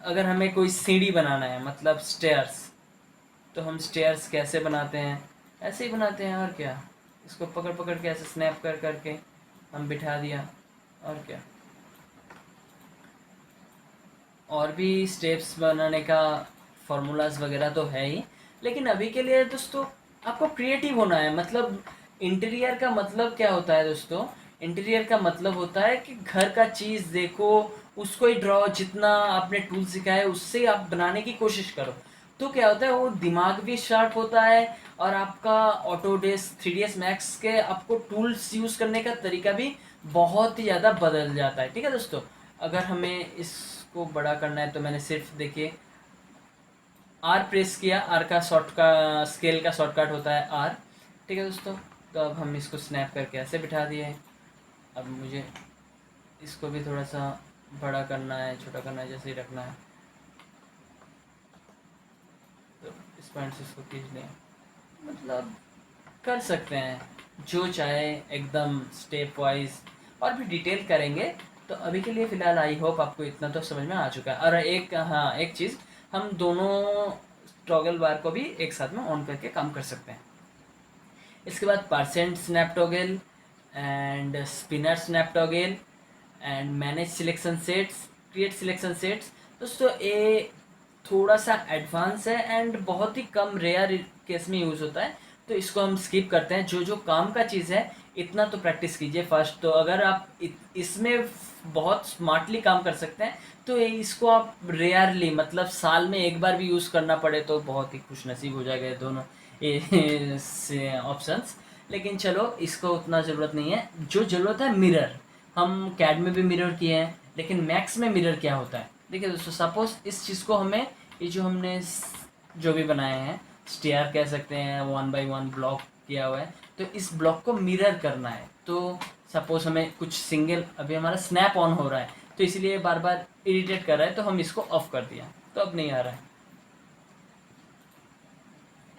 A: अगर हमें कोई सीढ़ी बनाना है मतलब स्टेयर्स, तो हम स्टेयर्स कैसे बनाते हैं, ऐसे ही बनाते हैं। और क्या, इसको पकड़ पकड़ के ऐसे स्नैप कर करके हम बिठा दिया। और क्या, और भी स्टेप्स बनाने का फार्मूलाज वगैरह तो है ही, लेकिन अभी के लिए दोस्तों आपको क्रिएटिव होना है। मतलब इंटीरियर का मतलब क्या होता है दोस्तों, इंटीरियर का मतलब होता है कि घर का चीज़ देखो, उसको ही ड्रॉ, जितना आपने टूल सीखा है उससे आप बनाने की कोशिश करो। तो क्या होता है, वो दिमाग भी शार्प होता है और आपका ऑटोडेस्क 3ds मैक्स के आपको टूल्स यूज़ करने का तरीका भी बहुत ही ज़्यादा बदल जाता है। ठीक है दोस्तों, अगर हमें इसको बड़ा करना है तो मैंने सिर्फ देखिए आर प्रेस किया, आर का स्केल का शॉर्टकट होता है आर। ठीक है दोस्तों, तो अब हम इसको स्नैप करके ऐसे बिठा दिए हैं। अब मुझे इसको भी थोड़ा सा बड़ा करना है, छोटा करना है, जैसे ही रखना है, तो इस पॉइंट से इसको खींच लें। मतलब कर सकते हैं जो चाहे, एकदम स्टेप वाइज और भी डिटेल करेंगे। तो अभी के लिए फ़िलहाल आई होप आपको इतना तो समझ में आ चुका है। और एक चीज़, हम दोनों टॉगल बार को भी एक साथ में ऑन करके काम कर सकते हैं। इसके बाद percent snap toggle and spinner snap toggle and manage selection sets, create selection sets. दोस्तों ये थोड़ा सा एडवांस है एंड बहुत ही कम रेयर केस में यूज़ होता है, तो इसको हम स्किप करते हैं। जो जो काम का चीज़ है इतना तो प्रैक्टिस कीजिए फर्स्ट। तो अगर आप इसमें बहुत स्मार्टली काम कर सकते हैं तो इसको आप रेयरली, मतलब साल में एक बार भी यूज़ करना पड़े तो बहुत ही खुशनसीब हो जाएगा दोनों ऑप्शंस। लेकिन चलो इसको उतना ज़रूरत नहीं है। जो ज़रूरत है मिरर, हम कैड में भी मिरर किए हैं, लेकिन मैक्स में मिरर क्या होता है देखिए दोस्तों। सपोज इस चीज़ को हमें, ये जो हमने जो भी बनाए हैं, स्टेयर कह सकते हैं, 1 बाई 1 ब्लॉक किया हुआ है, तो इस ब्लॉक को मिरर करना है। तो सपोज हमें कुछ सिंगल, अभी हमारा स्नैप ऑन हो रहा है तो इसलिए बार बार इरिटेट कर रहा है, तो हम इसको ऑफ कर दिया, तो अब नहीं आ रहा है।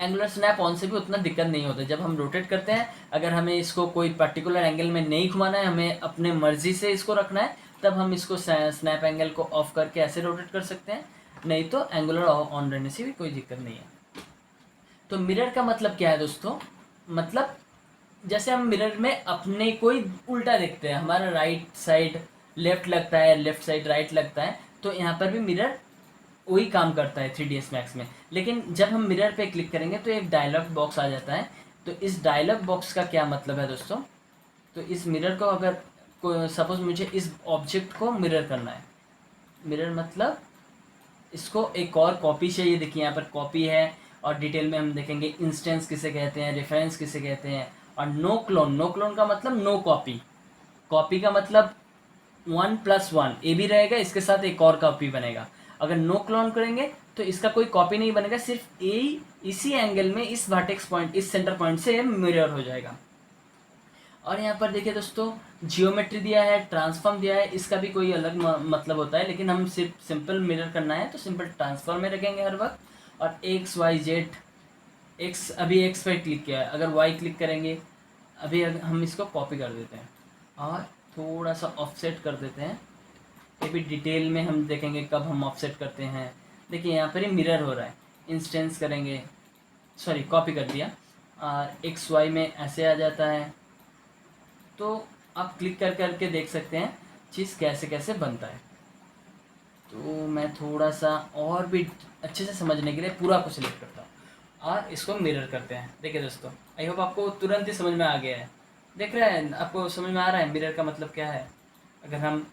A: एंगुलर स्नैप ऑन से भी उतना दिक्कत नहीं होता। जब हम रोटेट करते हैं, अगर हमें इसको कोई पर्टिकुलर एंगल में नहीं घुमाना है, हमें अपने मर्जी से इसको रखना है, तब हम इसको स्नैप एंगल को ऑफ करके ऐसे रोटेट कर सकते हैं, नहीं तो एंगुलर ऑन रहने से भी कोई दिक्कत नहीं है। तो मिरर का मतलब क्या है दोस्तों, मतलब जैसे हम मिरर में अपने कोई उल्टा देखते हैं, हमारा राइट साइड लेफ्ट लगता है, लेफ्ट साइड राइट लगता है, तो यहाँ पर भी मिरर वही काम करता है 3ds मैक्स में। लेकिन जब हम मिरर पे क्लिक करेंगे तो एक डायलॉग बॉक्स आ जाता है। तो इस डायलॉग बॉक्स का क्या मतलब है दोस्तों, तो इस मिरर को अगर सपोज मुझे इस ऑब्जेक्ट को मिरर करना है, मिरर मतलब इसको एक और कॉपी चाहिए। देखिए यहाँ पर कॉपी है, और डिटेल में हम देखेंगे इंस्टेंस किसे कहते हैं, रेफरेंस किसे कहते हैं, और नो क्लोन, नो क्लोन का मतलब नो कॉपी, कॉपी का मतलब 1+1 ए भी रहेगा, इसके साथ एक और कॉपी बनेगा। अगर नो क्लोन करेंगे तो इसका कोई कॉपी नहीं बनेगा, सिर्फ ए इसी एंगल में, इस वर्टेक्स पॉइंट, इस सेंटर पॉइंट से मिरर हो जाएगा। और यहाँ पर देखिए दोस्तों, जियोमेट्री दिया है, ट्रांसफॉर्म दिया है, इसका भी कोई अलग मतलब होता है, लेकिन हम सिर्फ सिंपल मिरर करना है तो सिंपल ट्रांसफॉर्म में रखेंगे हर वक्त। और एक्स वाई जेड, एक्स अभी एक्स पर क्लिक किया है, अगर वाई क्लिक करेंगे, अभी हम इसको कॉपी कर देते हैं और थोड़ा सा ऑफसेट कर देते हैं। ये भी डिटेल में हम देखेंगे कब हम ऑफसेट करते हैं। देखिए यहाँ पर ही मिरर हो रहा है, इंस्टेंस करेंगे, सॉरी कॉपी कर दिया, और एक्स वाई में ऐसे आ जाता है। तो आप क्लिक कर करके देख सकते हैं चीज़ कैसे कैसे बनता है। तो मैं थोड़ा सा और भी अच्छे से समझने के लिए पूरा को सिलेक्ट करता हूँ और इसको मिरर करते हैं। देखिए दोस्तों, आई होप आपको तुरंत ही समझ में आ गया है। देख रहे हैं, आपको समझ में आ रहा है मिरर का मतलब क्या है। अगर हम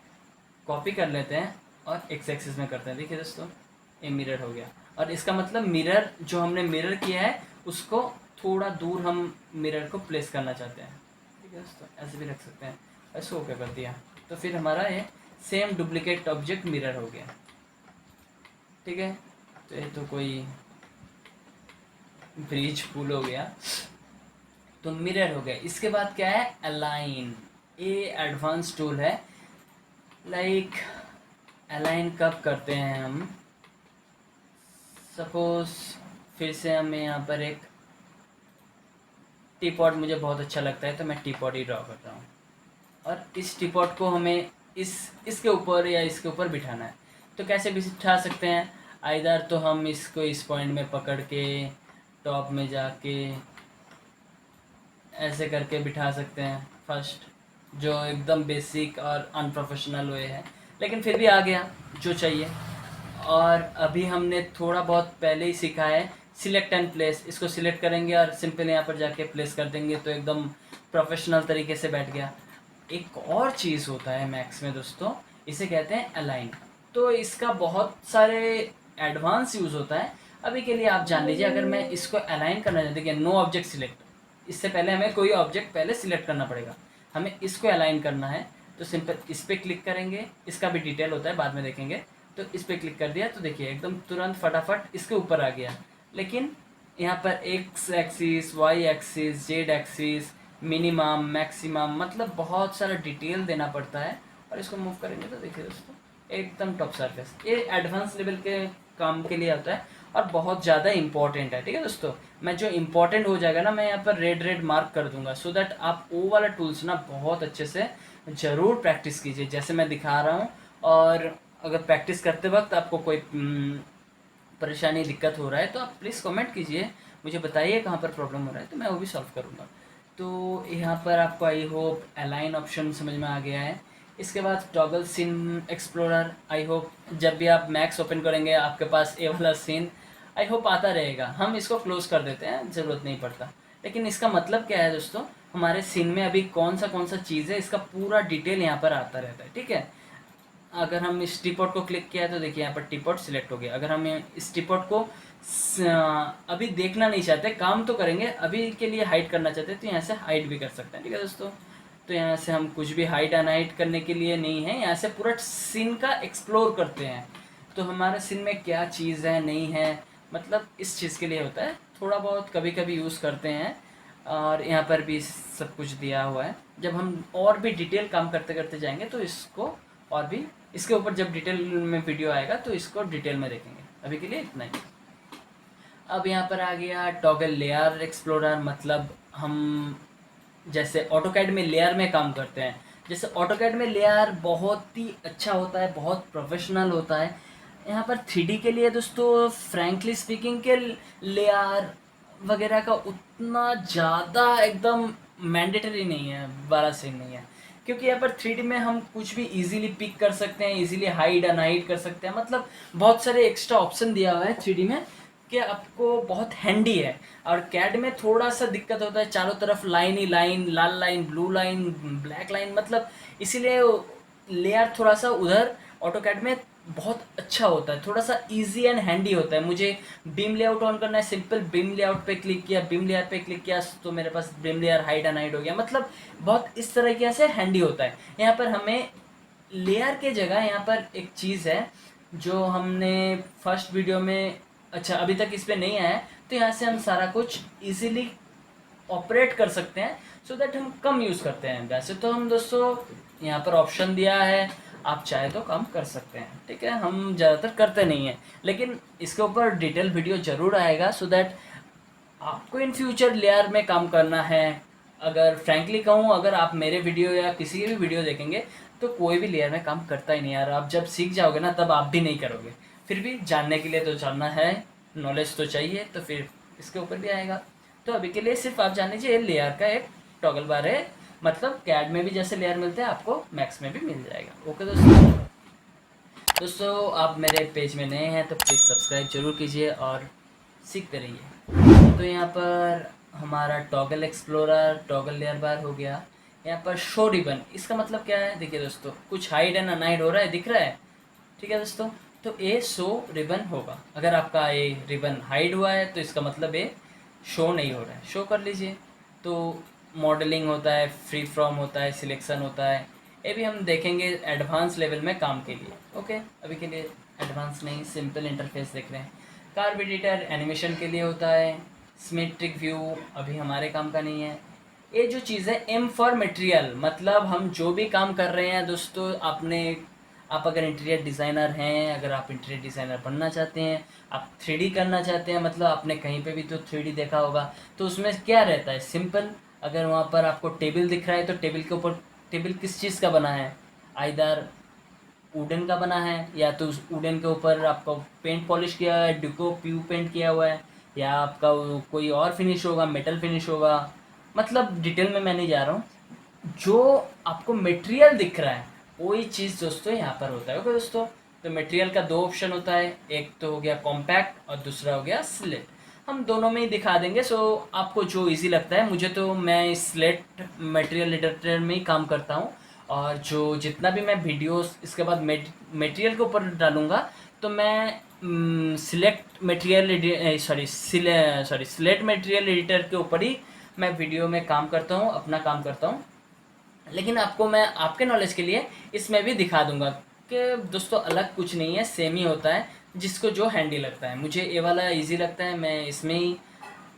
A: कॉपी कर लेते हैं और एक्स एक्सिस में करते हैं, देखिए दोस्तों ये मिरर हो गया। और इसका मतलब मिरर जो हमने मिरर किया है उसको थोड़ा दूर हम मिरर को प्लेस करना चाहते हैं। ठीक है दोस्तों, ऐसे भी रख सकते हैं। ऐसे ओके कर दिया तो फिर हमारा ये सेम डुप्लीकेट ऑब्जेक्ट मिरर हो गया। ठीक है, तो ये तो कोई ब्रिज पुल हो गया, तो मिरर हो गया। इसके बाद क्या है, अलाइन। ये एडवांस टूल है। लाइक अलाइन कब करते हैं हम, सपोज फिर से हमें यहाँ पर एक टी पॉट मुझे बहुत अच्छा लगता है तो मैं टी पॉट ही ड्रॉ करता हूँ, और इस टी पॉट को हमें इसके ऊपर या इसके ऊपर बिठाना है। तो कैसे बिठा सकते हैं, आइदर तो हम इसको इस पॉइंट में पकड़ के टॉप में जाके ऐसे करके बिठा सकते हैं फर्स्ट, जो एकदम बेसिक और अनप्रोफेशनल वे है, लेकिन फिर भी आ गया जो चाहिए। और अभी हमने थोड़ा बहुत पहले ही सीखा है सिलेक्ट एंड प्लेस, इसको सिलेक्ट करेंगे और सिंपल यहाँ पर जाके प्लेस कर देंगे तो एकदम प्रोफेशनल तरीके से बैठ गया। एक और चीज़ होता है मैक्स में दोस्तों, इसे कहते हैं अलाइन। तो इसका बहुत सारे एडवांस यूज़ होता है। अभी के लिए आप जान लीजिए, अगर मैं इसको अलाइन करना चाहते हैं, नो ऑब्जेक्ट सिलेक्ट, इससे पहले हमें कोई ऑब्जेक्ट पहले सिलेक्ट करना पड़ेगा, हमें इसको अलाइन करना है। तो सिंपल इस पर क्लिक करेंगे, इसका भी डिटेल होता है बाद में देखेंगे। तो इस पर क्लिक कर दिया तो देखिए एकदम तुरंत फटाफट इसके ऊपर आ गया। लेकिन यहाँ पर X axis, Y axis, Z axis, minimum, maximum, मतलब बहुत सारा डिटेल देना पड़ता है। और इसको मूव करेंगे तो देखिए दोस्तों एकदम टॉप सरफेस। ये एडवांस लेवल के काम के लिए होता है और बहुत ज़्यादा इंपॉर्टेंट है। ठीक है दोस्तों, मैं जो इंपॉर्टेंट हो जाएगा ना, मैं यहाँ पर रेड रेड मार्क कर दूंगा, सो दैट आप वो वाला टूल्स ना बहुत अच्छे से ज़रूर प्रैक्टिस कीजिए जैसे मैं दिखा रहा हूँ। और अगर प्रैक्टिस करते वक्त आपको कोई परेशानी, दिक्कत हो रहा है तो आप प्लीज़ कमेंट कीजिए, मुझे बताइए कहाँ पर प्रॉब्लम हो रहा है, तो मैं वो भी सॉल्व करूँगा। तो यहाँ पर आपको आई होप अलाइन ऑप्शन समझ में आ गया है। इसके बाद toggle scene explorer, I hope जब भी आप मैक्स ओपन करेंगे आपके पास ये वाला सीन आई होप आता रहेगा। हम इसको क्लोज कर देते हैं, ज़रूरत नहीं पड़ता। लेकिन इसका मतलब क्या है दोस्तों, हमारे सीन में अभी कौन सा चीज़ है इसका पूरा डिटेल यहाँ पर आता रहता है। ठीक है, अगर हम इस टीपॉट को क्लिक किया तो देखिए यहाँ पर टीपॉट सिलेक्ट हो गया। अगर हम इस टीपॉट को अभी देखना नहीं चाहते, काम तो करेंगे, अभी के लिए हाइड करना चाहते हैं तो यहाँ से हाइड भी कर सकते हैं। ठीक है दोस्तों, तो यहाँ से हम कुछ भी हाइड अनहाइड करने के लिए नहीं है, यहाँ से पूरा सीन का एक्सप्लोर करते हैं। तो हमारे सीन में क्या चीज़ है नहीं है, मतलब इस चीज़ के लिए होता है। थोड़ा बहुत कभी कभी यूज़ करते हैं, और यहाँ पर भी सब कुछ दिया हुआ है। जब हम और भी डिटेल काम करते करते जाएंगे तो इसको और भी, इसके ऊपर जब डिटेल में वीडियो आएगा तो इसको डिटेल में देखेंगे। अभी के लिए इतना ही। अब यहाँ पर आ गया टॉगल लेयर एक्सप्लोरर, मतलब हम जैसे ऑटोकैड में लेयर में काम करते हैं। जैसे ऑटोकैड में लेयर बहुत ही अच्छा होता है, बहुत प्रोफेशनल होता है। यहाँ पर 3D के लिए दोस्तों फ्रैंकली स्पीकिंग के लेयर वगैरह का उतना ज़्यादा एकदम मैंडेटरी नहीं है, बड़ा सीन नहीं है, क्योंकि यहाँ पर 3D में हम कुछ भी इजीली पिक कर सकते हैं, इजीली हाइड अनहाइड कर सकते हैं, मतलब बहुत सारे एक्स्ट्रा ऑप्शन दिया हुआ है 3D में कि आपको बहुत हैंडी है। और कैड में थोड़ा सा दिक्कत होता है, चारों तरफ लाइन ही लाइन, लाल line, blue line, black line, मतलब इसीलिए लेयर थोड़ा सा उधर ऑटो कैड में बहुत अच्छा होता है, थोड़ा सा इजी एंड हैंडी होता है। मुझे बीम लेआउट ऑन करना है, सिंपल बीम लेआउट पे क्लिक किया, बीम लेयर पे क्लिक किया, तो मेरे पास beam layer hide and hide हो गया, मतलब बहुत इस तरीके से हैंडी होता है। यहाँ पर हमें लेयर के जगह यहाँ पर एक चीज़ है जो हमने फर्स्ट वीडियो में, अच्छा अभी तक इस पर नहीं आया है, तो यहाँ से हम सारा कुछ इजीली ऑपरेट कर सकते हैं, सो दैट हम कम यूज़ करते हैं। वैसे तो हम दोस्तों यहाँ पर ऑप्शन दिया है, आप चाहे तो कम कर सकते हैं, ठीक है, हम ज़्यादातर करते नहीं हैं, लेकिन इसके ऊपर डिटेल वीडियो ज़रूर आएगा, सो दैट आपको इन फ्यूचर लेयर में काम करना है। अगर फ्रैंकली कहूँ, अगर आप मेरे वीडियो या किसी की भी वीडियो देखेंगे तो कोई भी लेयर में काम करता ही नहीं यार, आप जब सीख जाओगे ना तब आप भी नहीं करोगे। फिर भी जानने के लिए तो जानना है, नॉलेज तो चाहिए, तो फिर इसके ऊपर भी आएगा। तो अभी के लिए सिर्फ आप जान लीजिए लेयर का एक टॉगल बार है, मतलब कैड में भी जैसे लेयर मिलते हैं आपको मैक्स में भी मिल जाएगा। ओके दोस्तों आप मेरे पेज में नए हैं तो प्लीज़ सब्सक्राइब जरूर कीजिए और सीखते रहिए। तो यहाँ पर हमारा टॉगल एक्सप्लोरर, टॉगल लेयर बार हो गया। यहाँ पर शो रिबन, इसका मतलब क्या है, देखिए दोस्तों, कुछ हाइड एंड अनहाइड हो रहा है, दिख रहा है, ठीक है दोस्तों, तो ये शो रिबन होगा। अगर आपका ये रिबन हाइड हुआ है तो इसका मतलब ये शो नहीं हो रहा है, शो कर लीजिए। तो मॉडलिंग होता है, फ्री फ्रॉम होता है, सिलेक्शन होता है, ये भी हम देखेंगे एडवांस लेवल में काम के लिए। ओके, अभी के लिए एडवांस नहीं, सिंपल इंटरफेस देख रहे हैं। कार्व एडिटर एनिमेशन के लिए होता है। सिमेट्रिक व्यू अभी हमारे काम का नहीं है। ये जो चीज़ है एम फॉर मटेरियल, मतलब हम जो भी काम कर रहे हैं दोस्तों, आप अगर इंटीरियर डिज़ाइनर हैं, अगर आप इंटीरियर डिज़ाइनर बनना चाहते हैं, आप 3D करना चाहते हैं, मतलब आपने कहीं पे भी तो 3D देखा होगा, तो उसमें क्या रहता है, सिंपल, अगर वहाँ पर आपको टेबल दिख रहा है तो टेबल के ऊपर, टेबल किस चीज़ का बना है, आइदर वुडन का बना है, या तो उस वुडन के ऊपर आपका पेंट पॉलिश किया है, डिको प्यू पेंट किया हुआ है, या आपका कोई और फिनिश होगा, मेटल फिनिश होगा, मतलब डिटेल में मैं नहीं जा रहा हूँ। जो आपको मटेरियल दिख रहा है वही चीज़ दोस्तों यहाँ पर होता है। ओके दोस्तों, तो मटेरियल का दो ऑप्शन होता है, एक तो हो गया कॉम्पैक्ट और दूसरा हो गया स्लेट। हम दोनों में ही दिखा देंगे, सो आपको जो इजी लगता है। मुझे तो मैं स्लेट मटेरियल एडिटर में ही काम करता हूँ, और जो जितना भी मैं वीडियोस इसके बाद मटेरियल के ऊपर डालूँगा तो मैं स्लेट मटेरियल एडिटर के ऊपर ही मैं वीडियो में काम करता हूँ, अपना काम करता हूँ। लेकिन आपको मैं आपके नॉलेज के लिए इसमें भी दिखा दूंगा कि दोस्तों अलग कुछ नहीं है, सेम ही होता है, जिसको जो हैंडी लगता है। मुझे ये वाला इजी लगता है, मैं इसमें ही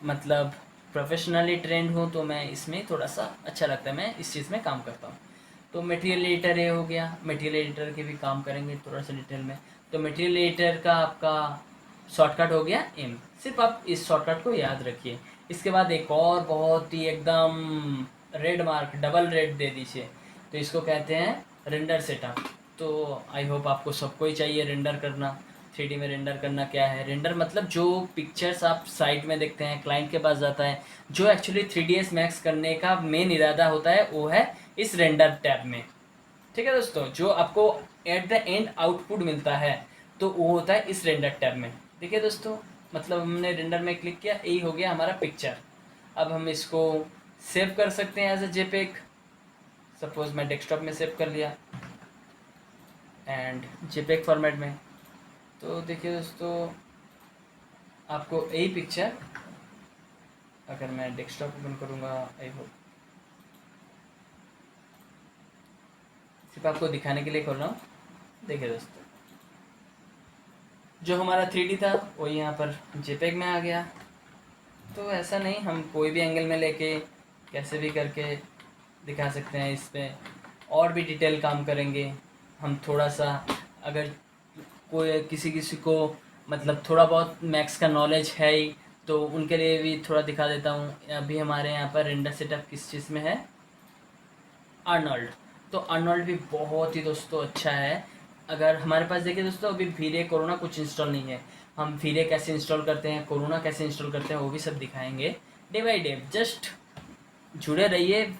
A: मतलब प्रोफेशनली ट्रेंड हूँ, तो मैं इसमें ही थोड़ा सा अच्छा लगता है, मैं इस चीज़ में काम करता हूँ। तो मटेरियल एडिटर ये हो गया, मटेरियल एडिटर के भी काम करेंगे थोड़ा सा डिटेल में। तो मटेरियल एडिटर का आपका शॉर्टकट हो गया एम, सिर्फ आप इस शॉर्टकट को याद रखिए। इसके बाद एक और बहुत ही एकदम रेड मार्क, डबल रेड दे दीजिए, तो इसको कहते हैं रेंडर सेटअप। तो आई होप आपको सबको ही चाहिए रेंडर करना। 3D में रेंडर करना क्या है, रेंडर मतलब जो पिक्चर्स आप साइट में देखते हैं, क्लाइंट के पास जाता है, जो एक्चुअली 3ds मैक्स करने का मेन इरादा होता है वो है इस रेंडर टैब में, ठीक है दोस्तों। जो आपको एट द एंड आउटपुट मिलता है तो वो होता है इस रेंडर टैब में। देखिए दोस्तों, मतलब हमने रेंडर में क्लिक किया, यही हो गया हमारा पिक्चर। अब हम इसको सेव कर सकते हैं एज ए जेपेग। सपोज मैं डेस्कटॉप में सेव कर लिया एंड जेपेग फॉर्मेट में। तो देखिए दोस्तों, आपको यही पिक्चर, अगर मैं डेस्कटॉप ओपन करूँगा, आई होप सिर्फ आपको दिखाने के लिए खोल रहा हूँ। देखिए दोस्तों, जो हमारा 3D था वो यहाँ पर जेपेग में आ गया। तो ऐसा नहीं, हम कोई भी एंगल में लेके कैसे भी करके दिखा सकते हैं। इस पर और भी डिटेल काम करेंगे हम थोड़ा सा। अगर कोई किसी को मतलब थोड़ा बहुत मैक्स का नॉलेज है ही, तो उनके लिए भी थोड़ा दिखा देता हूँ। अभी हमारे यहाँ पर रेंडर सेटअप किस चीज़ में है, आर्नोल्ड। तो आर्नोल्ड भी बहुत ही दोस्तों अच्छा है। अगर हमारे पास देखिए दोस्तों, अभी वीरे कोरोना कुछ इंस्टॉल नहीं है, हम फीरे कैसे इंस्टॉल करते हैं, कोरोना कैसे इंस्टॉल करते हैं, वो भी सब दिखाएंगे डे बाई डे। जस्ट जुड़े रहिए,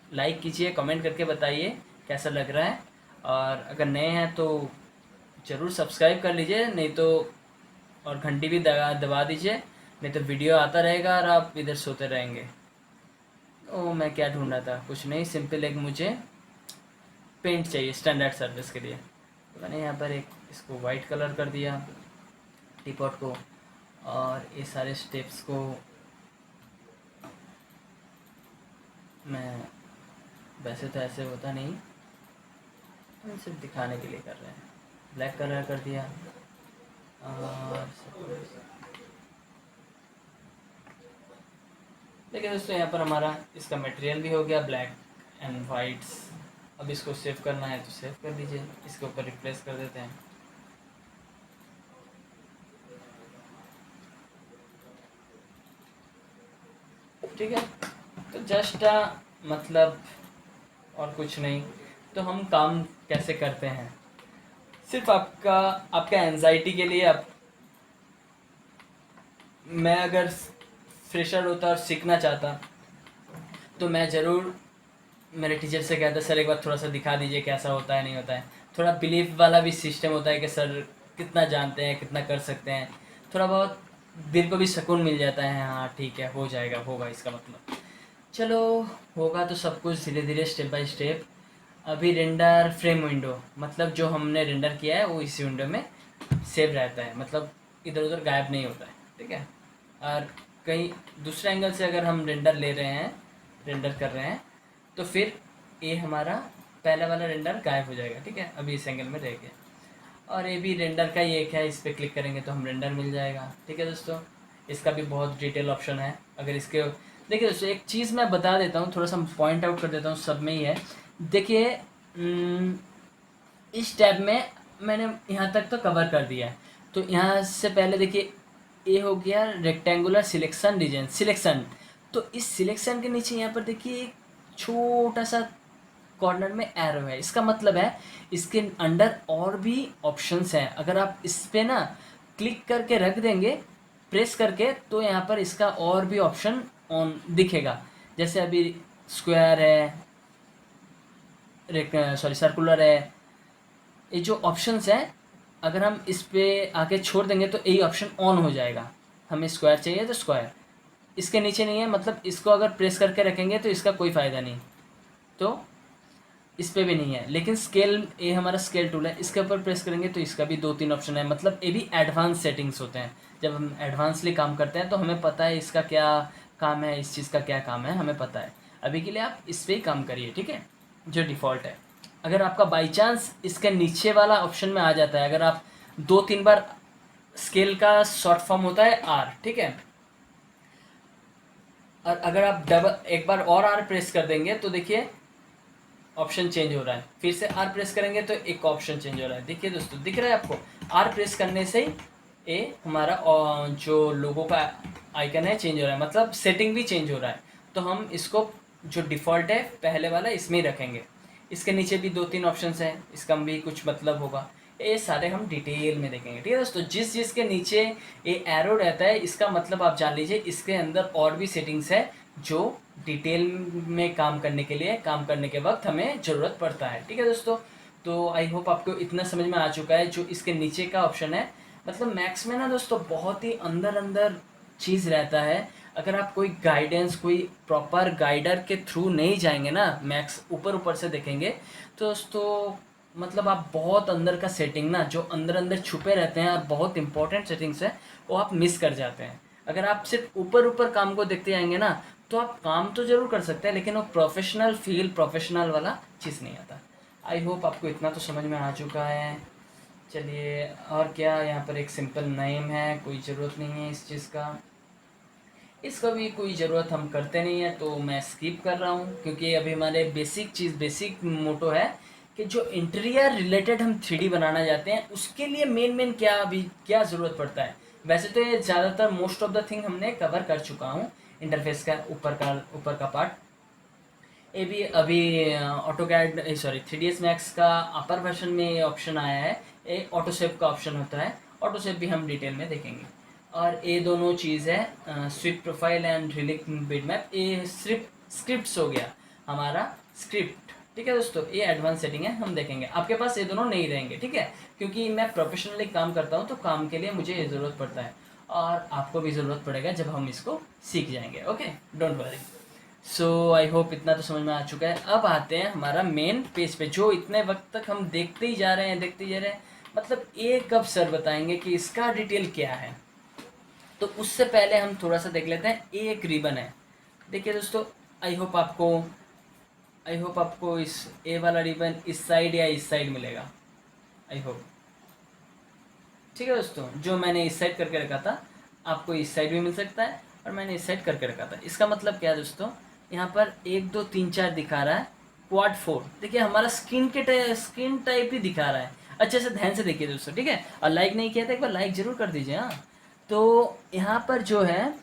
A: लाइक कीजिए, कमेंट करके बताइए कैसा लग रहा है, और अगर नए हैं तो ज़रूर सब्सक्राइब कर लीजिए, नहीं तो और घंटी भी दबा दबा दीजिए, नहीं तो वीडियो आता रहेगा और आप इधर सोते रहेंगे। ओ मैं क्या ढूंढ रहा था, कुछ नहीं, सिंपल एक मुझे पेंट चाहिए स्टैंडर्ड सर्विस के लिए, तो मैंने यहाँ पर एक इसको वाइट कलर कर दिया टीपॉट को, और ये सारे स्टेप्स को मैं, वैसे तो ऐसे होता नहीं, हम सिर्फ दिखाने के लिए कर रहे हैं। ब्लैक कलर कर दिया, और देखिए दोस्तों यहाँ पर हमारा इसका मटेरियल भी हो गया ब्लैक एंड वाइट्स। अब इसको सेव करना है तो सेव कर लीजिए, इसके ऊपर रिप्लेस कर देते हैं। ठीक है, तो जस्ट मतलब और कुछ नहीं। तो हम काम कैसे करते हैं, सिर्फ आपका एंजाइटी के लिए। आप, मैं अगर फ्रेशर होता और सीखना चाहता तो मैं ज़रूर मेरे टीचर से कहता, सर एक बार थोड़ा सा दिखा दीजिए कैसा होता है, नहीं होता है। थोड़ा बिलीफ वाला भी सिस्टम होता है कि सर कितना जानते हैं, कितना कर सकते हैं, थोड़ा बहुत दिल को भी सुकून मिल जाता है, हाँ ठीक है हो जाएगा, होगा इसका मतलब। चलो, होगा तो सब कुछ धीरे धीरे स्टेप बाय स्टेप। अभी रेंडर फ्रेम विंडो, मतलब जो हमने रेंडर किया है वो इसी विंडो में सेव रहता है, मतलब इधर उधर गायब नहीं होता है। ठीक है, और कहीं दूसरे एंगल से अगर हम रेंडर ले रहे हैं, रेंडर कर रहे हैं, तो फिर ये हमारा पहला वाला रेंडर गायब हो जाएगा। ठीक है, अभी इस एंगल में रह गया, और ये भी रेंडर का ही एक है, इस पर क्लिक करेंगे तो हम रेंडर मिल जाएगा। ठीक है दोस्तों, इसका भी बहुत डिटेल ऑप्शन है। अगर इसके, देखिए दोस्तों एक चीज़ मैं बता देता हूँ, थोड़ा सा पॉइंट आउट कर देता हूँ, सब में ही है। देखिए इस टैब में मैंने यहाँ तक तो कवर कर दिया है, तो यहाँ से पहले देखिए ये हो गया रेक्टेंगुलर सिलेक्शन डिजाइन सिलेक्शन। तो इस सिलेक्शन के नीचे यहाँ पर देखिए एक छोटा सा कॉर्नर में एरो है, इसका मतलब है इसके अंडर और भी ऑप्शंस हैं। अगर आप इस पे ना क्लिक करके रख देंगे प्रेस करके, तो यहाँ पर इसका और भी ऑप्शन ऑन दिखेगा। जैसे अभी स्क्वायर है, सॉरी सर्कुलर है, ये जो ऑप्शंस हैं अगर हम इस पे आके छोड़ देंगे तो यही ऑप्शन ऑन हो जाएगा। हमें स्क्वायर चाहिए तो स्क्वायर, इसके नीचे नहीं है, मतलब इसको अगर प्रेस करके रखेंगे तो इसका कोई फ़ायदा नहीं, तो इस पे भी नहीं है। लेकिन स्केल, ये हमारा स्केल टूल है, इसके ऊपर प्रेस करेंगे तो इसका भी 2-3 ऑप्शन है, मतलब ये भी एडवांस सेटिंग्स होते हैं। जब हम एडवांसली काम करते हैं तो हमें पता है इसका क्या काम है, इस चीज़ का क्या काम है, हमें पता है। अभी के लिए आप इस पर ही काम करिए, ठीक है, जो डिफ़ॉल्ट है। अगर आपका बाई चांस इसके नीचे वाला ऑप्शन में आ जाता है, अगर आप 2-3 बार, स्केल का शॉर्ट फॉर्म होता है आर, ठीक है, और अगर आप डबल एक बार और आर प्रेस कर देंगे तो देखिए ऑप्शन चेंज हो रहा है, फिर से आर प्रेस करेंगे तो एक ऑप्शन चेंज हो रहा है। देखिए दोस्तों, दिख रहा है आपको, आर प्रेस करने से ही ये हमारा जो लोगो का आइकन है चेंज हो रहा है, मतलब सेटिंग भी चेंज हो रहा है। तो हम इसको जो डिफ़ॉल्ट है पहले वाला इसमें ही रखेंगे। इसके नीचे भी 2-3 ऑप्शन हैं, इसका भी कुछ मतलब होगा, ये सारे हम डिटेल में देखेंगे। ठीक है दोस्तों, जिस जिसके नीचे ये एरो रहता है इसका मतलब आप जान लीजिए इसके अंदर और भी सेटिंग्स है जो डिटेल में काम करने के लिए, काम करने के वक्त हमें ज़रूरत पड़ता है। ठीक है दोस्तों, तो आई होप आपको इतना समझ में आ चुका है। जो इसके नीचे का ऑप्शन है, मतलब मैक्स में ना दोस्तों बहुत ही अंदर अंदर चीज़ रहता है। अगर आप कोई गाइडेंस, कोई प्रॉपर गाइडर के थ्रू नहीं जाएंगे ना, मैक्स ऊपर ऊपर से देखेंगे तो दोस्तों मतलब आप बहुत अंदर का सेटिंग ना, जो अंदर अंदर छुपे रहते हैं और बहुत इंपॉर्टेंट सेटिंग्स है, वो आप मिस कर जाते हैं। अगर आप सिर्फ ऊपर ऊपर काम को देखते जाएंगे ना, तो आप काम तो ज़रूर कर सकते हैं लेकिन वो प्रोफेशनल फील, प्रोफेशनल वाला चीज़ नहीं आता। आई होप आपको इतना तो समझ में आ चुका है। चलिए, और क्या, यहाँ पर एक सिंपल नेम है, कोई ज़रूरत नहीं है इस चीज़ का, इसका भी कोई ज़रूरत हम करते नहीं है, तो मैं स्किप कर रहा हूँ, क्योंकि अभी हमारे बेसिक चीज़, बेसिक मोटो है कि जो इंटीरियर रिलेटेड हम 3D बनाना चाहते हैं उसके लिए मेन क्या अभी क्या ज़रूरत पड़ता है। वैसे तो ये ज़्यादातर मोस्ट ऑफ द थिंग हमने कवर कर चुका हूँ, इंटरफेस का ऊपर का पार्ट। ये भी अभी ऑटोकैड, सॉरी 3ds मैक्स का अपर वर्जन में ये ऑप्शन आया है, ये ऑटो सेव का ऑप्शन होता है। ऑटो स्वेप भी हम डिटेल में देखेंगे। और ये दोनों चीज़ है Swift profile and relic bitmap, ये सिर्फ स्क्रिप्ट्स हो गया हमारा स्क्रिप्ट। ठीक है दोस्तों, ये एडवांस सेटिंग है, हम देखेंगे। आपके पास ये दोनों नहीं रहेंगे, ठीक है, क्योंकि मैं प्रोफेशनली काम करता हूँ तो काम के लिए मुझे ये ज़रूरत पड़ता है, और आपको भी ज़रूरत पड़ेगा जब हम इसको सीख जाएंगे। Okay, don't worry. So I hope इतना तो समझ में आ चुका है। अब आते हैं हमारा मेन पेज पे, जो इतने वक्त तक हम देखते ही जा रहे हैं, देखते ही जा रहे हैं, मतलब एक कब सर बताएंगे कि इसका डिटेल क्या है। तो उससे पहले हम थोड़ा सा देख लेते हैं। एक रिबन है, देखिए दोस्तों, आई होप आपको इस ए वाला रिबन इस साइड या इस साइड मिलेगा, आई होप। ठीक है दोस्तों, जो मैंने इस साइड करके रखा था आपको इस साइड भी मिल सकता है, और मैंने इस साइड करके रखा था। इसका मतलब क्या है दोस्तों, यहाँ पर 1 2 3 4 दिखा रहा है, क्वाड 4 देखिए हमारा स्किन टाइप ही दिखा रहा है। अच्छे से ध्यान से देखिए दोस्तों, ठीक है। और लाइक नहीं किया था एक बार लाइक जरूर कर दीजिए। हाँ, तो यहाँ पर जो है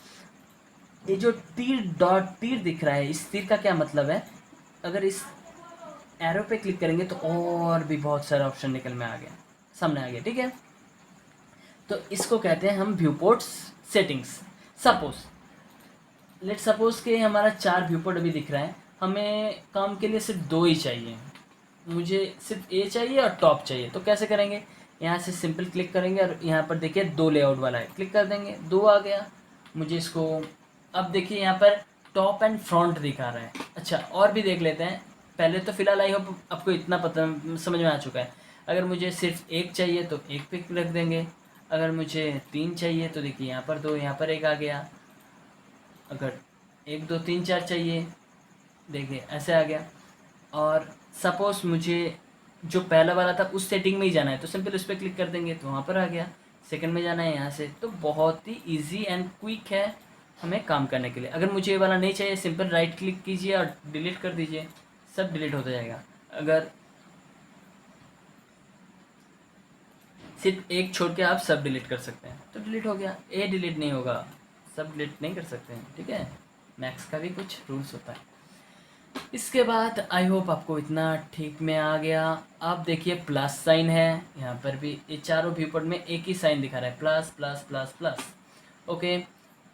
A: ये जो तीर दिख रहा है, इस तीर का क्या मतलब है, अगर इस एरो पे क्लिक करेंगे तो और भी बहुत सारे ऑप्शन निकल में आ गया, सामने आ गया, ठीक है। तो इसको कहते हैं हम view ports settings. Let suppose के हमारा 4 व्यू पोर्ट अभी दिख रहा है, हमें काम के लिए सिर्फ 2 ही चाहिए, मुझे सिर्फ ए चाहिए और टॉप चाहिए। तो कैसे करेंगे, यहाँ से सिंपल क्लिक करेंगे और यहाँ पर देखिए 2 लेआउट वाला है, क्लिक कर देंगे, 2 आ गया। मुझे इसको अब देखिए यहाँ पर टॉप एंड फ्रंट दिखा रहा है। अच्छा, और भी देख लेते हैं। पहले तो फिलहाल आई होप आपको इतना पता समझ में आ चुका है। अगर मुझे सिर्फ 1 चाहिए तो 1 पे रख देंगे, अगर मुझे 3 चाहिए तो देखिए यहाँ पर 2, यहाँ पर 1 आ गया। अगर 1 2 3 4 चाहिए, देखिए ऐसे आ गया। और सपोज़ मुझे जो पहला वाला था उस सेटिंग में ही जाना है तो सिंपल उस पर क्लिक कर देंगे तो वहाँ पर आ गया। सेकंड में जाना है यहाँ से, तो बहुत ही इजी एंड क्विक है हमें काम करने के लिए। अगर मुझे ये वाला नहीं चाहिए, सिंपल राइट क्लिक कीजिए और डिलीट कर दीजिए, सब डिलीट होता जाएगा। अगर सिर्फ एक छोड़ के आप सब डिलीट कर सकते हैं तो डिलीट हो गया। ए डिलीट नहीं होगा, सब डिलीट नहीं कर सकते हैं, ठीक है। मैक्स का भी कुछ रूल्स होता है। इसके बाद आई होप आपको इतना ठीक में आ गया। अब देखिए प्लस साइन है यहाँ पर भी, ये चारों व्यू पोर्ट में एक ही साइन दिखा रहा है, plus plus plus plus. Okay,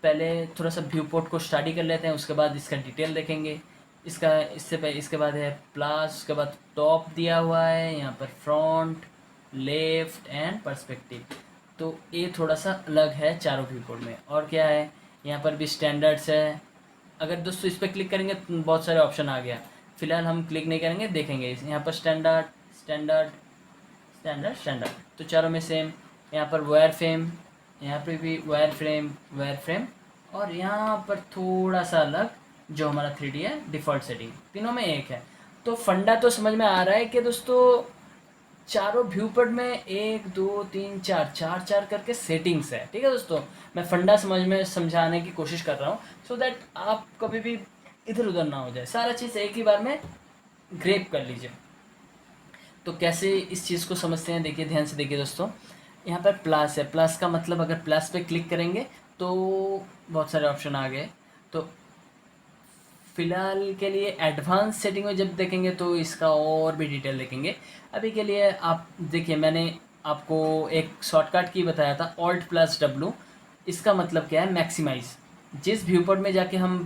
A: पहले थोड़ा सा व्यू पोर्ट को स्टडी कर लेते हैं, उसके बाद इसका डिटेल देखेंगे। इसके बाद है प्लस, उसके बाद टॉप दिया हुआ है, यहाँ पर फ्रंट, लेफ्ट एंड पर्सपेक्टिव। तो ये थोड़ा सा अलग है चारों व्यू पोर्ट में। और क्या है, यहाँ पर भी स्टैंडर्ड्स है। अगर दोस्तों इस पर क्लिक करेंगे तो बहुत सारे ऑप्शन आ गया, फिलहाल हम क्लिक नहीं करेंगे, देखेंगे यहाँ पर स्टैंडर्ड स्टैंडर्ड स्टैंडर्ड स्टैंडर्ड, तो चारों में सेम। यहाँ पर वायर फ्रेम, यहाँ पर भी वायर फ्रेम, और यहाँ पर थोड़ा सा अलग जो हमारा 3D है, डिफ़ॉल्ट सेटिंग, तीनों में एक है। तो फंडा तो समझ में आ रहा है कि दोस्तों चारों व्यू पोर्ट में 1 2 3 4 4 4 करके सेटिंग्स है, ठीक है दोस्तों। मैं फंडा समझाने की कोशिश कर रहा हूँ सो दैट आप कभी भी इधर उधर ना हो जाए, सारा चीज़ एक ही बार में ग्रेप कर लीजिए। तो कैसे इस चीज़ को समझते हैं, देखिए ध्यान से देखिए दोस्तों। यहाँ पर प्लस है, प्लस का मतलब अगर प्लस पे क्लिक करेंगे तो बहुत सारे ऑप्शन आ गए। तो फ़िलहाल के लिए एडवांस सेटिंग में जब देखेंगे तो इसका और भी डिटेल देखेंगे। अभी के लिए आप देखिए, मैंने आपको एक शॉर्टकट की बताया था, Alt+W। इसका मतलब क्या है, मैक्सिमाइज़। जिस व्यू पोर्ट में जाके हम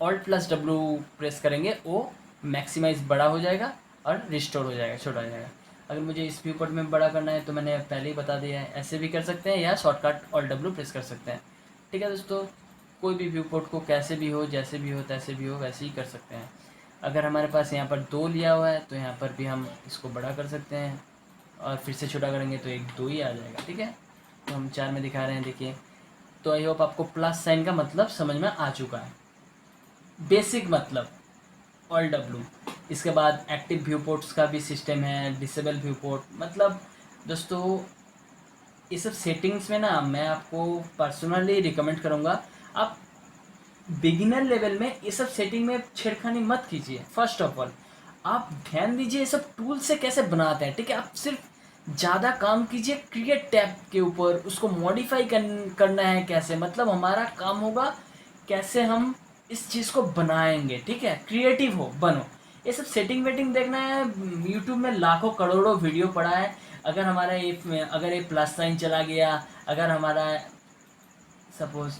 A: Alt+W प्रेस करेंगे वो मैक्सिमाइज़ बड़ा हो जाएगा और रिस्टोर हो जाएगा, छोटा हो जाएगा। अगर मुझे इस व्यू पोर्ट में बड़ा करना है तो मैंने पहले ही बता दिया है, ऐसे भी कर सकते हैं या शॉर्टकट Alt+W प्रेस कर सकते हैं, ठीक है दोस्तों। कोई भी व्यू पोर्ट को कैसे भी हो, जैसे भी हो, तैसे भी हो, वैसे ही कर सकते हैं। अगर हमारे पास यहाँ पर 2 लिया हुआ है तो यहाँ पर भी हम इसको बड़ा कर सकते हैं, और फिर से छोटा करेंगे तो 1 2 ही आ जाएगा, ठीक है। तो हम 4 में दिखा रहे हैं, देखिए। तो आई होप आपको प्लस साइन का मतलब समझ में आ चुका है, बेसिक मतलब Alt+W। इसके बाद एक्टिव व्यू पोर्ट्स का भी सिस्टम है, डिसेबल व्यू पोर्ट, मतलब दोस्तों ये सब सेटिंग्स में ना मैं आपको पर्सनली रिकमेंड करूँगा, आप बिगिनर लेवल में ये सब सेटिंग में छेड़खानी मत कीजिए। फर्स्ट ऑफ ऑल आप ध्यान दीजिए ये सब टूल से कैसे बनाते हैं, ठीक है। आप सिर्फ ज़्यादा काम कीजिए क्रिएट टैब के ऊपर, उसको मॉडिफाई करना है कैसे, मतलब हमारा काम होगा कैसे हम इस चीज़ को बनाएंगे, ठीक है। क्रिएटिव बनो। ये सब सेटिंग वेटिंग देखना है, यूट्यूब में लाखों करोड़ों वीडियो पड़ा है। अगर ये प्लस साइन चला गया, अगर हमारा सपोज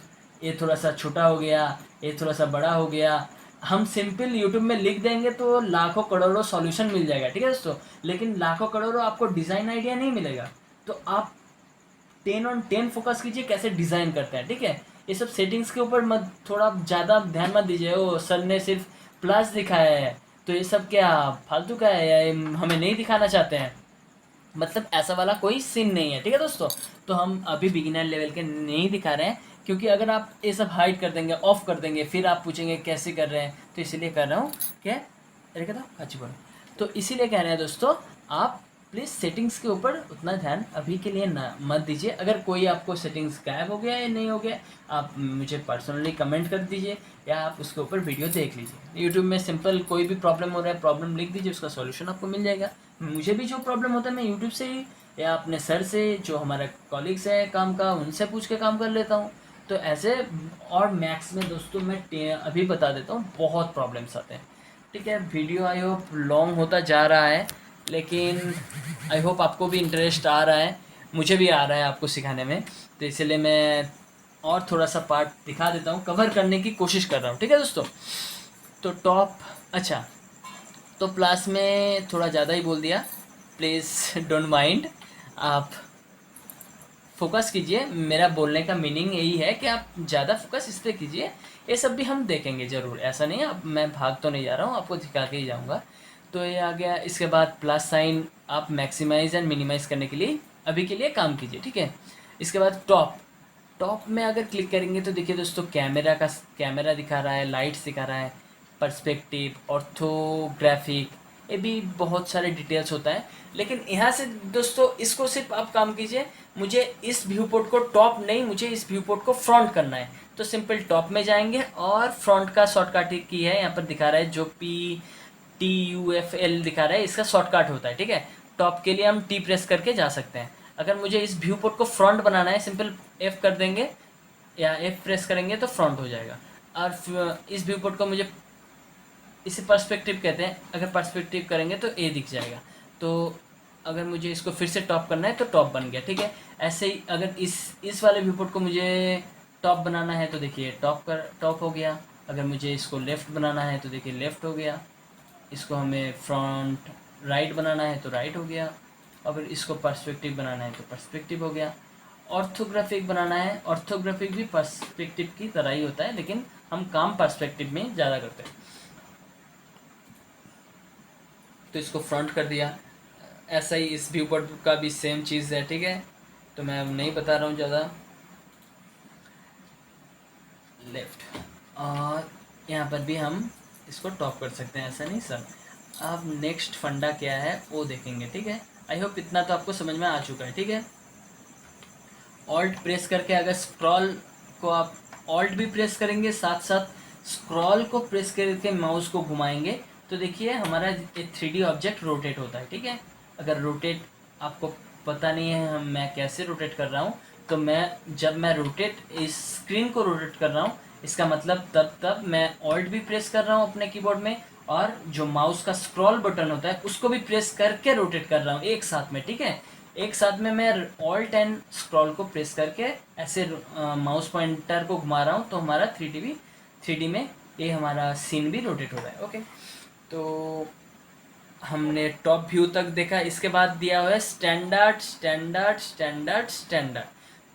A: ये थोड़ा सा छोटा हो गया, ये थोड़ा सा बड़ा हो गया, हम सिंपल यूट्यूब में लिख देंगे तो लाखों करोड़ों सॉल्यूशन मिल जाएगा, ठीक है दोस्तों। लेकिन लाखों करोड़ों आपको डिज़ाइन आइडिया नहीं मिलेगा। तो आप 10 on 10 फोकस कीजिए कैसे डिज़ाइन करते हैं, ठीक है। ये सब सेटिंग्स के ऊपर मत, थोड़ा ज़्यादा ध्यान मत दीजिए। ओ सर ने सिर्फ प्लस दिखाया है तो ये सब क्या फालतू का है, या ये हमें नहीं दिखाना चाहते हैं, मतलब ऐसा वाला कोई सीन नहीं है, ठीक है दोस्तों। तो हम अभी बिगिनर लेवल के नहीं दिखा रहे हैं, क्योंकि अगर आप ये सब हाइड कर देंगे, ऑफ कर देंगे, फिर आप पूछेंगे कैसे कर रहे हैं, तो इसीलिए कर रहा हूँ क्या, अरे कहता अच्छी बोलो। तो इसीलिए कह रहे हैं दोस्तों, आप प्लीज़ सेटिंग्स के ऊपर उतना ध्यान अभी के लिए ना मत दीजिए। अगर कोई आपको सेटिंग्स गायब हो गया या नहीं हो गया, आप मुझे पर्सनली कमेंट कर दीजिए, या आप उसके ऊपर वीडियो देख लीजिए। यूट्यूब में सिंपल कोई भी प्रॉब्लम हो रहा है, प्रॉब्लम लिख दीजिए, उसका सॉल्यूशन आपको मिल जाएगा। मुझे भी जो प्रॉब्लम होता है मैं यूट्यूब से ही या अपने सर से, जो हमारे कॉलीग्स है काम का, उनसे पूछ के काम कर लेता हूँ। तो ऐसे, और मैथ्स में दोस्तों मैं अभी बता देता हूँ, बहुत प्रॉब्लम्स आते हैं, ठीक है। वीडियो आई होप लॉन्ग होता जा रहा है, लेकिन आई होप आपको भी इंटरेस्ट आ रहा है, मुझे भी आ रहा है आपको सिखाने में। तो इसलिए मैं और थोड़ा सा पार्ट दिखा देता हूँ, कवर करने की कोशिश कर रहा हूँ, ठीक है दोस्तों। तो टॉप, अच्छा, तो प्लस में थोड़ा ज़्यादा ही बोल दिया, प्लीज़ डोंट माइंड। आप फोकस कीजिए, मेरा बोलने का मीनिंग यही है कि आप ज़्यादा फोकस इस पर कीजिए। ये सब भी हम देखेंगे ज़रूर, ऐसा नहीं है। अब मैं भाग तो नहीं जा रहा हूँ, आपको दिखा के ही जाऊँगा। तो ये आ गया। इसके बाद प्लस साइन आप मैक्सिमाइज़ एंड मिनिमाइज़ करने के लिए अभी के लिए काम कीजिए, ठीक है। इसके बाद टॉप, टॉप में अगर क्लिक करेंगे तो देखिए दोस्तों, कैमरा दिखा रहा है, लाइट्स दिखा रहा है, पर्सपेक्टिव, ऑर्थोग्राफिक, ये भी बहुत सारे डिटेल्स होता है। लेकिन यहाँ से दोस्तों, इसको सिर्फ आप काम कीजिए, मुझे इस व्यू पोर्ट को टॉप नहीं, मुझे इस व्यू पोर्ट को फ्रंट करना है, तो सिंपल टॉप में जाएंगे और फ्रंट का शॉर्टकट की है, यहाँ पर दिखा रहा है जो PTUFL दिखा रहा है, इसका शॉर्टकट होता है, ठीक है। टॉप के लिए हम T प्रेस करके जा सकते हैं। अगर मुझे इस व्यू पोर्ट को फ्रंट बनाना है, सिंपल F कर देंगे या F प्रेस करेंगे तो फ्रंट हो जाएगा। और इस व्यू पोर्ट को मुझे, इसे पर्सपेक्टिव कहते हैं, अगर पर्सपेक्टिव करेंगे तो ए दिख जाएगा। तो अगर मुझे इसको फिर से टॉप करना है तो टॉप बन गया, ठीक है। ऐसे ही अगर इस वाले व्यू पोर्ट को मुझे टॉप बनाना है तो देखिए टॉप हो गया। अगर मुझे इसको लेफ़्ट बनाना है तो देखिए लेफ़्ट हो गया। इसको हमें फ्रंट राइट बनाना है तो राइट हो गया। अगर इसको पर्सपेक्टिव बनाना है तो पर्सपेक्टिव हो गया। ऑर्थोग्राफिक बनाना है, ऑर्थोग्राफिक भी पर्सपेक्टिव की तरह ही होता है, लेकिन हम काम पर्सपेक्टिव में ज़्यादा करते हैं। तो इसको फ्रंट कर दिया। ऐसा ही इस व्यू पोर्ट का भी सेम चीज़ है, ठीक है। तो मैं अब नहीं बता रहा हूँ ज़्यादा। लेफ्ट, और यहाँ पर भी हम इसको टॉप कर सकते हैं, ऐसा नहीं सर। अब नेक्स्ट फंडा क्या है वो देखेंगे, ठीक है। आई होप इतना तो आपको समझ में आ चुका है, ठीक है। ऑल्ट प्रेस करके अगर स्क्रॉल को आप ऑल्ट भी प्रेस करेंगे, साथ साथ स्क्रॉल को प्रेस करके माउस को घुमाएंगे तो देखिए हमारा एक 3D ऑब्जेक्ट रोटेट होता है, ठीक है। अगर रोटेट आपको पता नहीं है मैं कैसे रोटेट कर रहा हूँ, तो जब मैं रोटेट इस स्क्रीन को रोटेट कर रहा हूँ, इसका मतलब तब मैं ऑल्ट भी प्रेस कर रहा हूँ अपने कीबोर्ड में, और जो माउस का स्क्रॉल बटन होता है उसको भी प्रेस करके रोटेट कर रहा हूँ एक साथ में, ठीक है। एक साथ में मैं ऑल्ट एंड स्क्रॉल को प्रेस करके ऐसे माउस पॉइंटर को घुमा रहा हूँ, तो हमारा 3D में ये हमारा सीन भी रोटेट हो रहा है, ओके। तो हमने टॉप व्यू तक देखा। इसके बाद दिया हुआ है स्टैंडर्ड स्टैंडर्ड स्टैंडर्ड स्टैंडर्ड।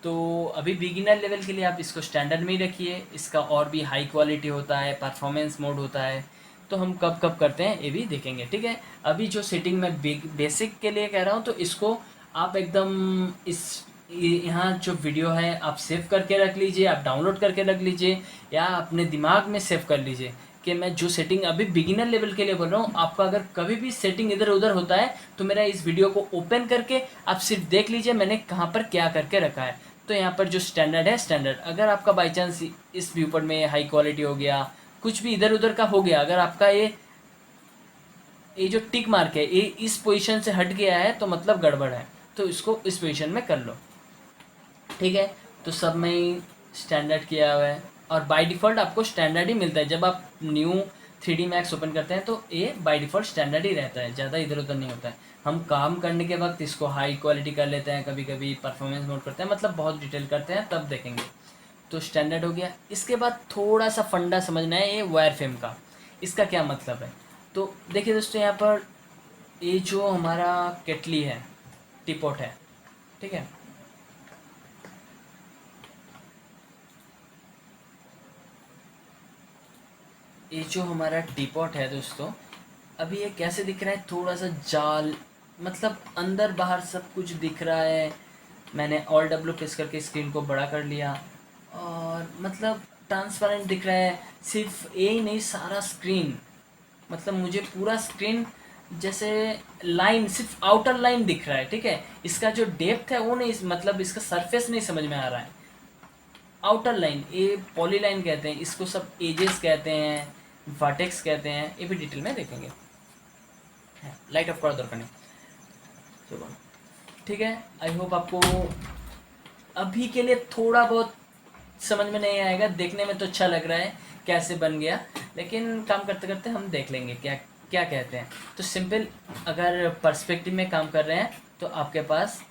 A: तो अभी बिगिनर लेवल के लिए आप इसको स्टैंडर्ड में ही रखिए। इसका और भी हाई क्वालिटी होता है, परफॉर्मेंस मोड होता है, तो हम कब कब करते हैं ये भी देखेंगे, ठीक है। अभी जो सेटिंग मैं बेसिक के लिए कह रहा हूँ, तो इसको आप एकदम यहाँ जो वीडियो है आप सेव करके रख लीजिए, आप डाउनलोड करके रख लीजिए, या अपने दिमाग में सेव कर लीजिए कि मैं जो सेटिंग अभी बिगिनर लेवल के लिए बोल रहा हूँ, आपका अगर कभी भी सेटिंग इधर उधर होता है तो मेरा इस वीडियो को ओपन करके आप सिर्फ देख लीजिए मैंने कहाँ पर क्या करके रखा है। तो यहाँ पर जो स्टैंडर्ड है, स्टैंडर्ड, अगर आपका बाई चांस इस व्यू पर में हाई क्वालिटी हो गया, कुछ भी इधर उधर का हो गया, अगर आपका ये जो टिक मार्क है ये इस पोजीशन से हट गया है तो मतलब गड़बड़ है, तो इसको इस पोजीशन में कर लो, ठीक है। तो सब में ही स्टैंडर्ड किया हुआ है, और बाय डिफ़ॉल्ट आपको स्टैंडर्ड ही मिलता है। जब आप न्यू 3D Max ओपन करते हैं तो ये बाय डिफ़ॉल्ट स्टैंडर्ड ही रहता है, ज़्यादा इधर उधर नहीं होता है। हम काम करने के वक्त इसको हाई क्वालिटी कर लेते हैं, कभी कभी परफॉर्मेंस मोड करते हैं, मतलब बहुत डिटेल करते हैं तब देखेंगे। तो स्टैंडर्ड हो गया। इसके बाद थोड़ा सा फंडा समझना है ये वायर फ्रेम का, इसका क्या मतलब है। तो देखिए दोस्तों, यहाँ पर ये जो हमारा केटली है, टीपॉट है, ठीक है, ये जो हमारा टीपॉट है दोस्तों, अभी ये कैसे दिख रहा है, थोड़ा सा जाल, मतलब अंदर बाहर सब कुछ दिख रहा है। मैंने ऑल डब्ल्यू प्रेस करके स्क्रीन को बड़ा कर लिया और मतलब ट्रांसपेरेंट दिख रहा है। सिर्फ ये ही नहीं, सारा स्क्रीन, मतलब मुझे पूरा स्क्रीन जैसे लाइन, सिर्फ आउटर लाइन दिख रहा है, ठीक है। इसका जो डेप्थ है वो नहीं, मतलब इसका सरफेस नहीं समझ में आ रहा है। आउटर लाइन, ये पॉली लाइन कहते हैं इसको, सब एजेस कहते हैं, वर्टेक्स कहते हैं, ये भी डिटेल में देखेंगे। लाइट ऑफ कर दरकार नहीं, चलो ठीक है। आई होप आपको अभी के लिए थोड़ा बहुत समझ में नहीं आएगा, देखने में तो अच्छा लग रहा है कैसे बन गया, लेकिन काम करते करते हम देख लेंगे क्या क्या कहते हैं। तो सिंपल, अगर पर्सपेक्टिव में काम कर रहे हैं तो आपके पास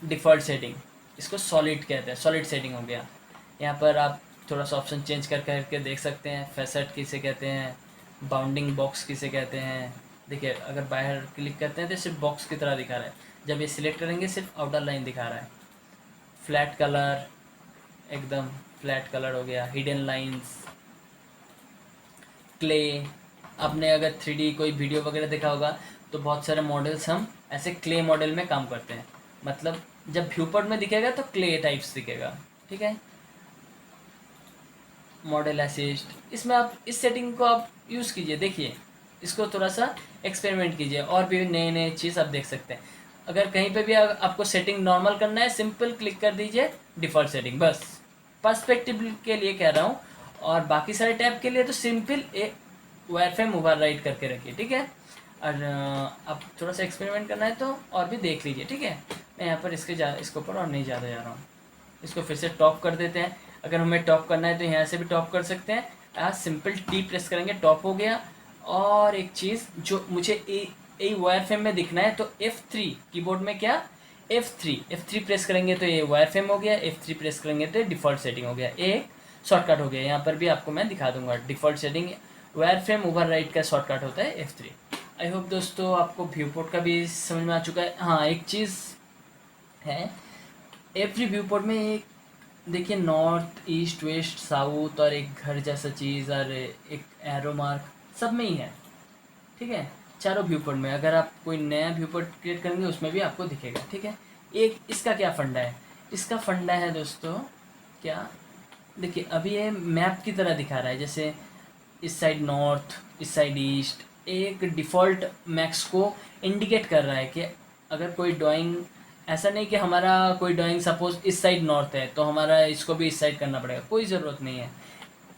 A: डिफ़ॉल्ट सेटिंग, इसको सॉलिड कहते हैं, सॉलिड सेटिंग हो गया। यहाँ पर आप थोड़ा सा ऑप्शन चेंज कर करके देख सकते हैं। फैसेट किसे कहते हैं, बाउंडिंग बॉक्स किसे कहते हैं। देखिए, अगर बाहर क्लिक करते हैं तो सिर्फ बॉक्स की तरह दिखा रहा है, जब ये सिलेक्ट करेंगे सिर्फ आउटर लाइन दिखा रहा है। फ्लैट कलर, एकदम फ्लैट कलर हो गया। हिडन लाइंस, क्ले, आपने अगर 3D कोई वीडियो वगैरह देखा होगा तो बहुत सारे मॉडल्स हम ऐसे क्ले मॉडल में काम करते हैं, मतलब जब व्यूपोर्ट में दिखेगा तो क्ले टाइप्स दिखेगा, ठीक है। मॉडल असिस्ट, इसमें आप इस सेटिंग को आप यूज़ कीजिए, देखिए इसको थोड़ा सा एक्सपेरिमेंट कीजिए, और भी नए नए चीज़ आप देख सकते हैं। अगर कहीं पे भी आपको सेटिंग नॉर्मल करना है, सिंपल क्लिक कर दीजिए डिफ़ॉल्ट सेटिंग, बस। पर्सपेक्टिव के लिए कह रहा हूँ, और बाकी सारे टैब के लिए तो सिंपल एक वायर फ्रेम ओवर राइट करके रखिए, ठीक है। और आप थोड़ा सा एक्सपेरिमेंट करना है तो और भी देख लीजिए, ठीक है। मैं यहाँ पर इसके ऊपर और नहीं ज़्यादा जा रहा हूँ। इसको फिर से टॉप कर देते हैं। अगर हमें टॉप करना है तो यहाँ से भी टॉप कर सकते हैं। आज सिंपल टी प्रेस करेंगे, टॉप हो गया। और एक चीज़ जो मुझे ए वायर फ्रेम में दिखना है, तो F3 कीबोर्ड में, क्या F3 प्रेस करेंगे तो ये वायर फ्रेम हो गया, F3 प्रेस करेंगे तो डिफ़ॉल्ट सेटिंग हो गया, एक शॉर्टकट हो गया। यहाँ पर भी आपको मैं दिखा दूंगा, default setting wire frame over right का शॉर्टकट होता है F3। आई होप दोस्तों आपको व्यूपोर्ट का भी समझ में आ चुका है। हाँ, एक चीज़ है, एवरी व्यूपोर्ट में एक देखिए, नॉर्थ, ईस्ट, वेस्ट, साउथ और एक घर जैसा चीज़ और एक एरो मार्क सब में ही है, ठीक है। चारों व्यूपोर्ट में अगर आप कोई नया व्यूपोर्ट क्रिएट करेंगे उसमें भी आपको दिखेगा, ठीक है। एक इसका क्या फंडा है, इसका फंडा है दोस्तों, क्या, देखिए अभी ये मैप की तरह दिखा रहा है, जैसे इस साइड नॉर्थ, इस साइड ईस्ट, एक डिफ़ॉल्ट मैक्स को इंडिकेट कर रहा है कि अगर कोई ड्राइंग, ऐसा नहीं कि हमारा कोई ड्राइंग सपोज इस साइड नॉर्थ है तो हमारा इसको भी इस साइड करना पड़ेगा, कोई ज़रूरत नहीं है।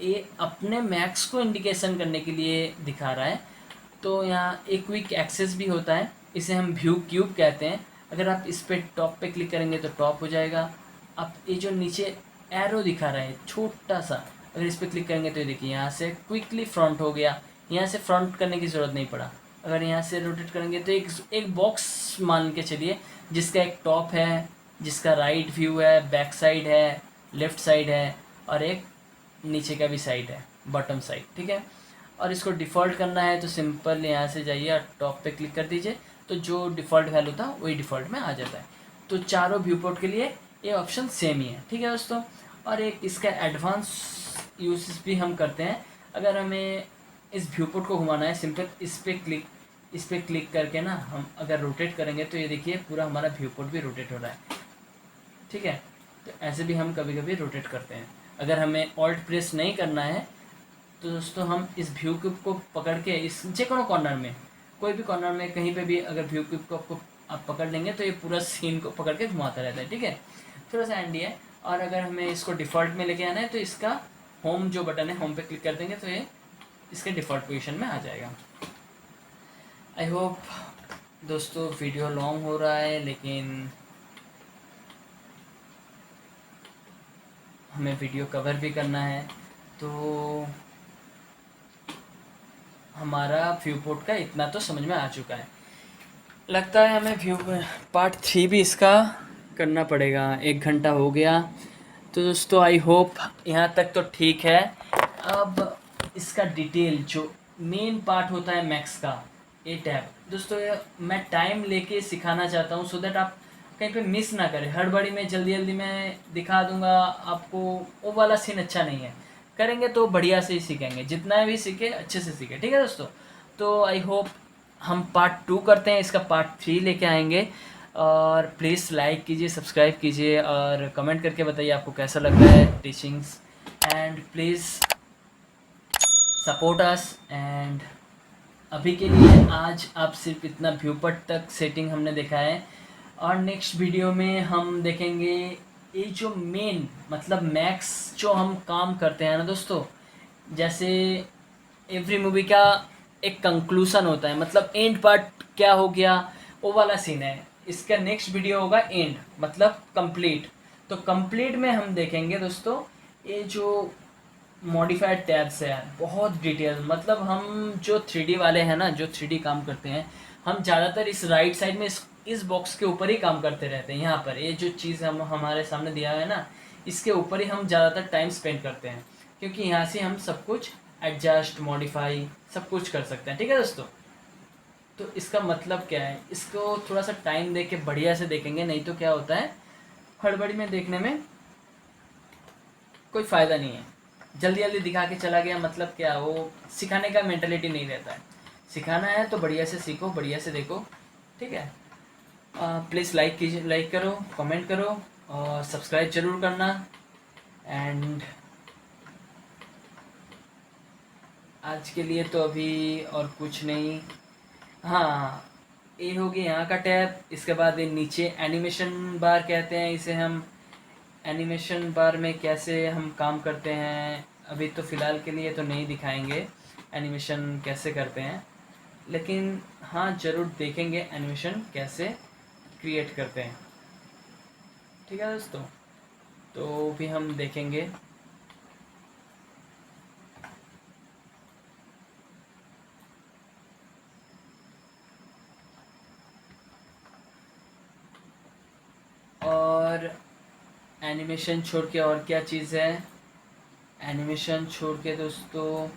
A: ये अपने मैक्स को इंडिकेशन करने के लिए दिखा रहा है। तो यहाँ एक क्विक एक्सेस भी होता है, इसे हम व्यू क्यूब कहते हैं। अगर आप इस पर टॉप पे क्लिक करेंगे तो टॉप हो जाएगा। अब ये जो नीचे एरो दिखा रहा है छोटा सा, अगर इस पर क्लिक करेंगे तो ये देखिए यहाँ से क्विकली फ्रंट हो गया, यहाँ से फ्रंट करने की ज़रूरत नहीं पड़ा। अगर यहाँ से रोटेट करेंगे तो एक बॉक्स मान के चलिए, जिसका एक टॉप है, जिसका राइट व्यू है, बैक साइड है, लेफ़्ट साइड है, और एक नीचे का भी साइड है, बॉटम साइड, ठीक है। और इसको डिफ़ॉल्ट करना है तो सिंपल यहाँ से जाइए और टॉप पे क्लिक कर दीजिए, तो जो डिफ़ॉल्ट वैल्यू था वही डिफ़ॉल्ट में आ जाता है। तो चारों व्यू पोर्ट के लिए ये ऑप्शन सेम ही है, ठीक है दोस्तों। और एक इसका एडवांस यूसेस भी हम करते हैं। अगर हमें इस व्यू पोर्ट को घुमाना है, सिंपल इस पर क्लिक करके ना हम अगर रोटेट करेंगे तो ये देखिए पूरा हमारा व्यू पोर्ट भी रोटेट हो रहा है, ठीक है। तो ऐसे भी हम कभी कभी रोटेट करते हैं। अगर हमें ऑल्ट प्रेस नहीं करना है तो दोस्तों हम इस व्यू क्यूब को पकड़ के इस जे कोनो कॉर्नर में, कोई भी कॉर्नर में कहीं पे भी अगर व्यू क्यूब को आपको आप पकड़ लेंगे तो ये पूरा सीन को पकड़ के घुमाता रहता है, ठीक है। थोड़ा सा हैंडी है। और अगर हमें इसको डिफ़ॉल्ट में लेके आना है तो इसका होम जो बटन है, होम पे क्लिक कर देंगे तो ये इसके डिफ़ॉल्ट पोजीशन में आ जाएगा। आई होप दोस्तों वीडियो लॉन्ग हो रहा है, लेकिन हमें वीडियो कवर भी करना है, तो हमारा व्यू पोर्ट का इतना तो समझ में आ चुका है। लगता है हमें व्यू पार्ट 3 भी इसका करना पड़ेगा। 1 घंटा हो गया। तो दोस्तों आई होप यहाँ तक तो ठीक है। अब इसका डिटेल जो मेन पार्ट होता है मैक्स का, ए टैब दोस्तों, ये मैं टाइम लेके सिखाना चाहता हूँ सो दैट आप कहीं पे मिस ना करें। हड़बड़ी में जल्दी जल्दी मैं दिखा दूंगा आपको, वो वाला सीन अच्छा नहीं है। करेंगे तो बढ़िया से ही सीखेंगे, जितना भी सीखे अच्छे से सीखे, ठीक है दोस्तों। तो आई होप हम पार्ट 2 करते हैं, इसका पार्ट 3 लेके आएंगे। और प्लीज़ लाइक कीजिए, सब्सक्राइब कीजिए और कमेंट करके बताइए आपको कैसा लग रहा है teachings. And please support us. And अभी के लिए आज आप सिर्फ इतना व्यूपट तक सेटिंग हमने देखा है, और नेक्स्ट वीडियो में हम देखेंगे ये जो मेन मतलब मैक्स जो हम काम करते हैं ना दोस्तों, जैसे एवरी मूवी का एक कंक्लूसन होता है, मतलब एंड पार्ट क्या हो गया वो वाला सीन है। इसका नेक्स्ट वीडियो होगा एंड मतलब कंप्लीट। तो कंप्लीट में हम देखेंगे दोस्तों ये जो मॉडिफाइड टैब्स है, बहुत डिटेल, मतलब हम जो 3D वाले हैं ना, जो 3D काम करते हैं, हम ज़्यादातर इस राइट साइड में इस बॉक्स के ऊपर ही काम करते रहते हैं। यहाँ पर ये जो चीज़ हम हमारे सामने दिया है ना, इसके ऊपर ही हम ज़्यादातर टाइम स्पेंड करते हैं, क्योंकि यहाँ से हम सब कुछ एडजस्ट मॉडिफाई सब कुछ कर सकते हैं, ठीक है दोस्तों। तो इसका मतलब क्या है, इसको थोड़ा सा टाइम दे के बढ़िया से देखेंगे, नहीं तो क्या होता है हड़बड़ी में देखने में कोई फ़ायदा नहीं है। जल्दी जल्दी दिखा के चला गया, मतलब क्या, वो सिखाने का मेंटलिटी नहीं रहता है। सिखाना है तो बढ़िया से सीखो, बढ़िया से देखो, ठीक है। प्लीज़ लाइक कीजिए, लाइक करो, कमेंट करो और सब्सक्राइब ज़रूर करना। एंड आज के लिए तो अभी और कुछ नहीं। हाँ, ये होगी यहाँ का टैब। इसके बाद ये नीचे एनिमेशन बार कहते हैं इसे हम। एनिमेशन बार में कैसे हम काम करते हैं अभी तो फ़िलहाल के लिए तो नहीं दिखाएंगे एनिमेशन कैसे करते हैं, लेकिन हाँ ज़रूर देखेंगे एनिमेशन कैसे क्रिएट करते हैं, ठीक है दोस्तों। तो भी हम देखेंगे। और एनिमेशन छोड़ के और क्या चीज़ है, एनिमेशन छोड़ के दोस्तों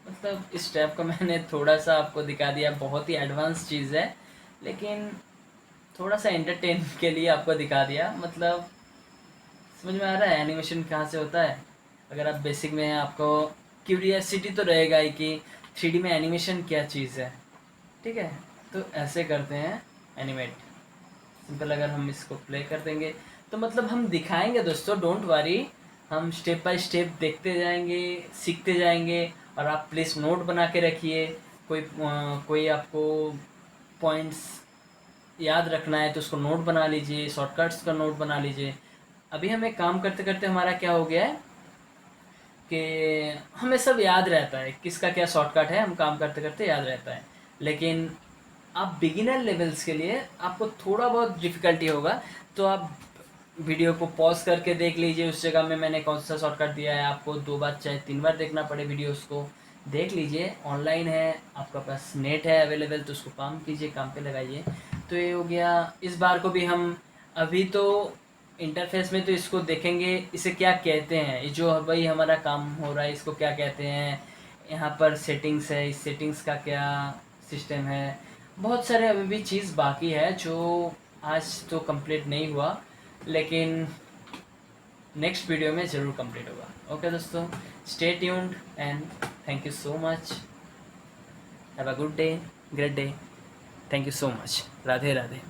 A: मतलब इस टैब का मैंने थोड़ा सा आपको दिखा दिया, बहुत ही एडवांस चीज़ है, लेकिन थोड़ा सा एंटरटेन के लिए आपको दिखा दिया। मतलब समझ में आ रहा है एनिमेशन कहाँ से होता है। अगर आप बेसिक में हैं आपको क्यूरियसिटी तो रहेगा ही कि 3D में एनिमेशन क्या चीज़ है, ठीक है। तो ऐसे करते हैं एनिमेट सिंपल। अगर हम इसको प्ले कर देंगे तो मतलब हम दिखाएंगे दोस्तों, डोंट वरी। हम स्टेप बाय स्टेप देखते जाएंगे, सीखते जाएंगे। और आप प्लीज़ नोट बना के रखिए। कोई आपको पॉइंट्स याद रखना है तो उसको नोट बना लीजिए, शॉर्टकट्स का नोट बना लीजिए। अभी हमें काम करते करते हमारा क्या हो गया है कि हमें सब याद रहता है, किसका क्या शॉर्टकट है, हम काम करते करते याद रहता है। लेकिन आप बिगिनर लेवल्स के लिए आपको थोड़ा बहुत डिफ़िकल्टी होगा, तो आप वीडियो को पॉज करके देख लीजिए। उस जगह में मैंने कौन सा शॉर्टकट दिया है, आपको 2 बार चाहे 3 बार देखना पड़े वीडियोस को, देख लीजिए। ऑनलाइन है, आपका पास नेट है अवेलेबल, तो उसको काम कीजिए, काम पे लगाइए। तो ये हो गया। इस बार को भी हम अभी तो इंटरफेस में तो इसको देखेंगे, इसे क्या कहते हैं, ये जो भाई हमारा काम हो रहा है इसको क्या कहते हैं। यहाँ पर सेटिंग्स है, इस सेटिंग्स का क्या सिस्टम है। बहुत सारे अभी भी चीज़ बाकी है जो आज तो कंप्लीट नहीं हुआ, लेकिन नेक्स्ट वीडियो में ज़रूर कंप्लीट होगा। ओके दोस्तों, stay tuned and thank you so much. Have a good day, great day. Thank you so much. Radhe Radhe.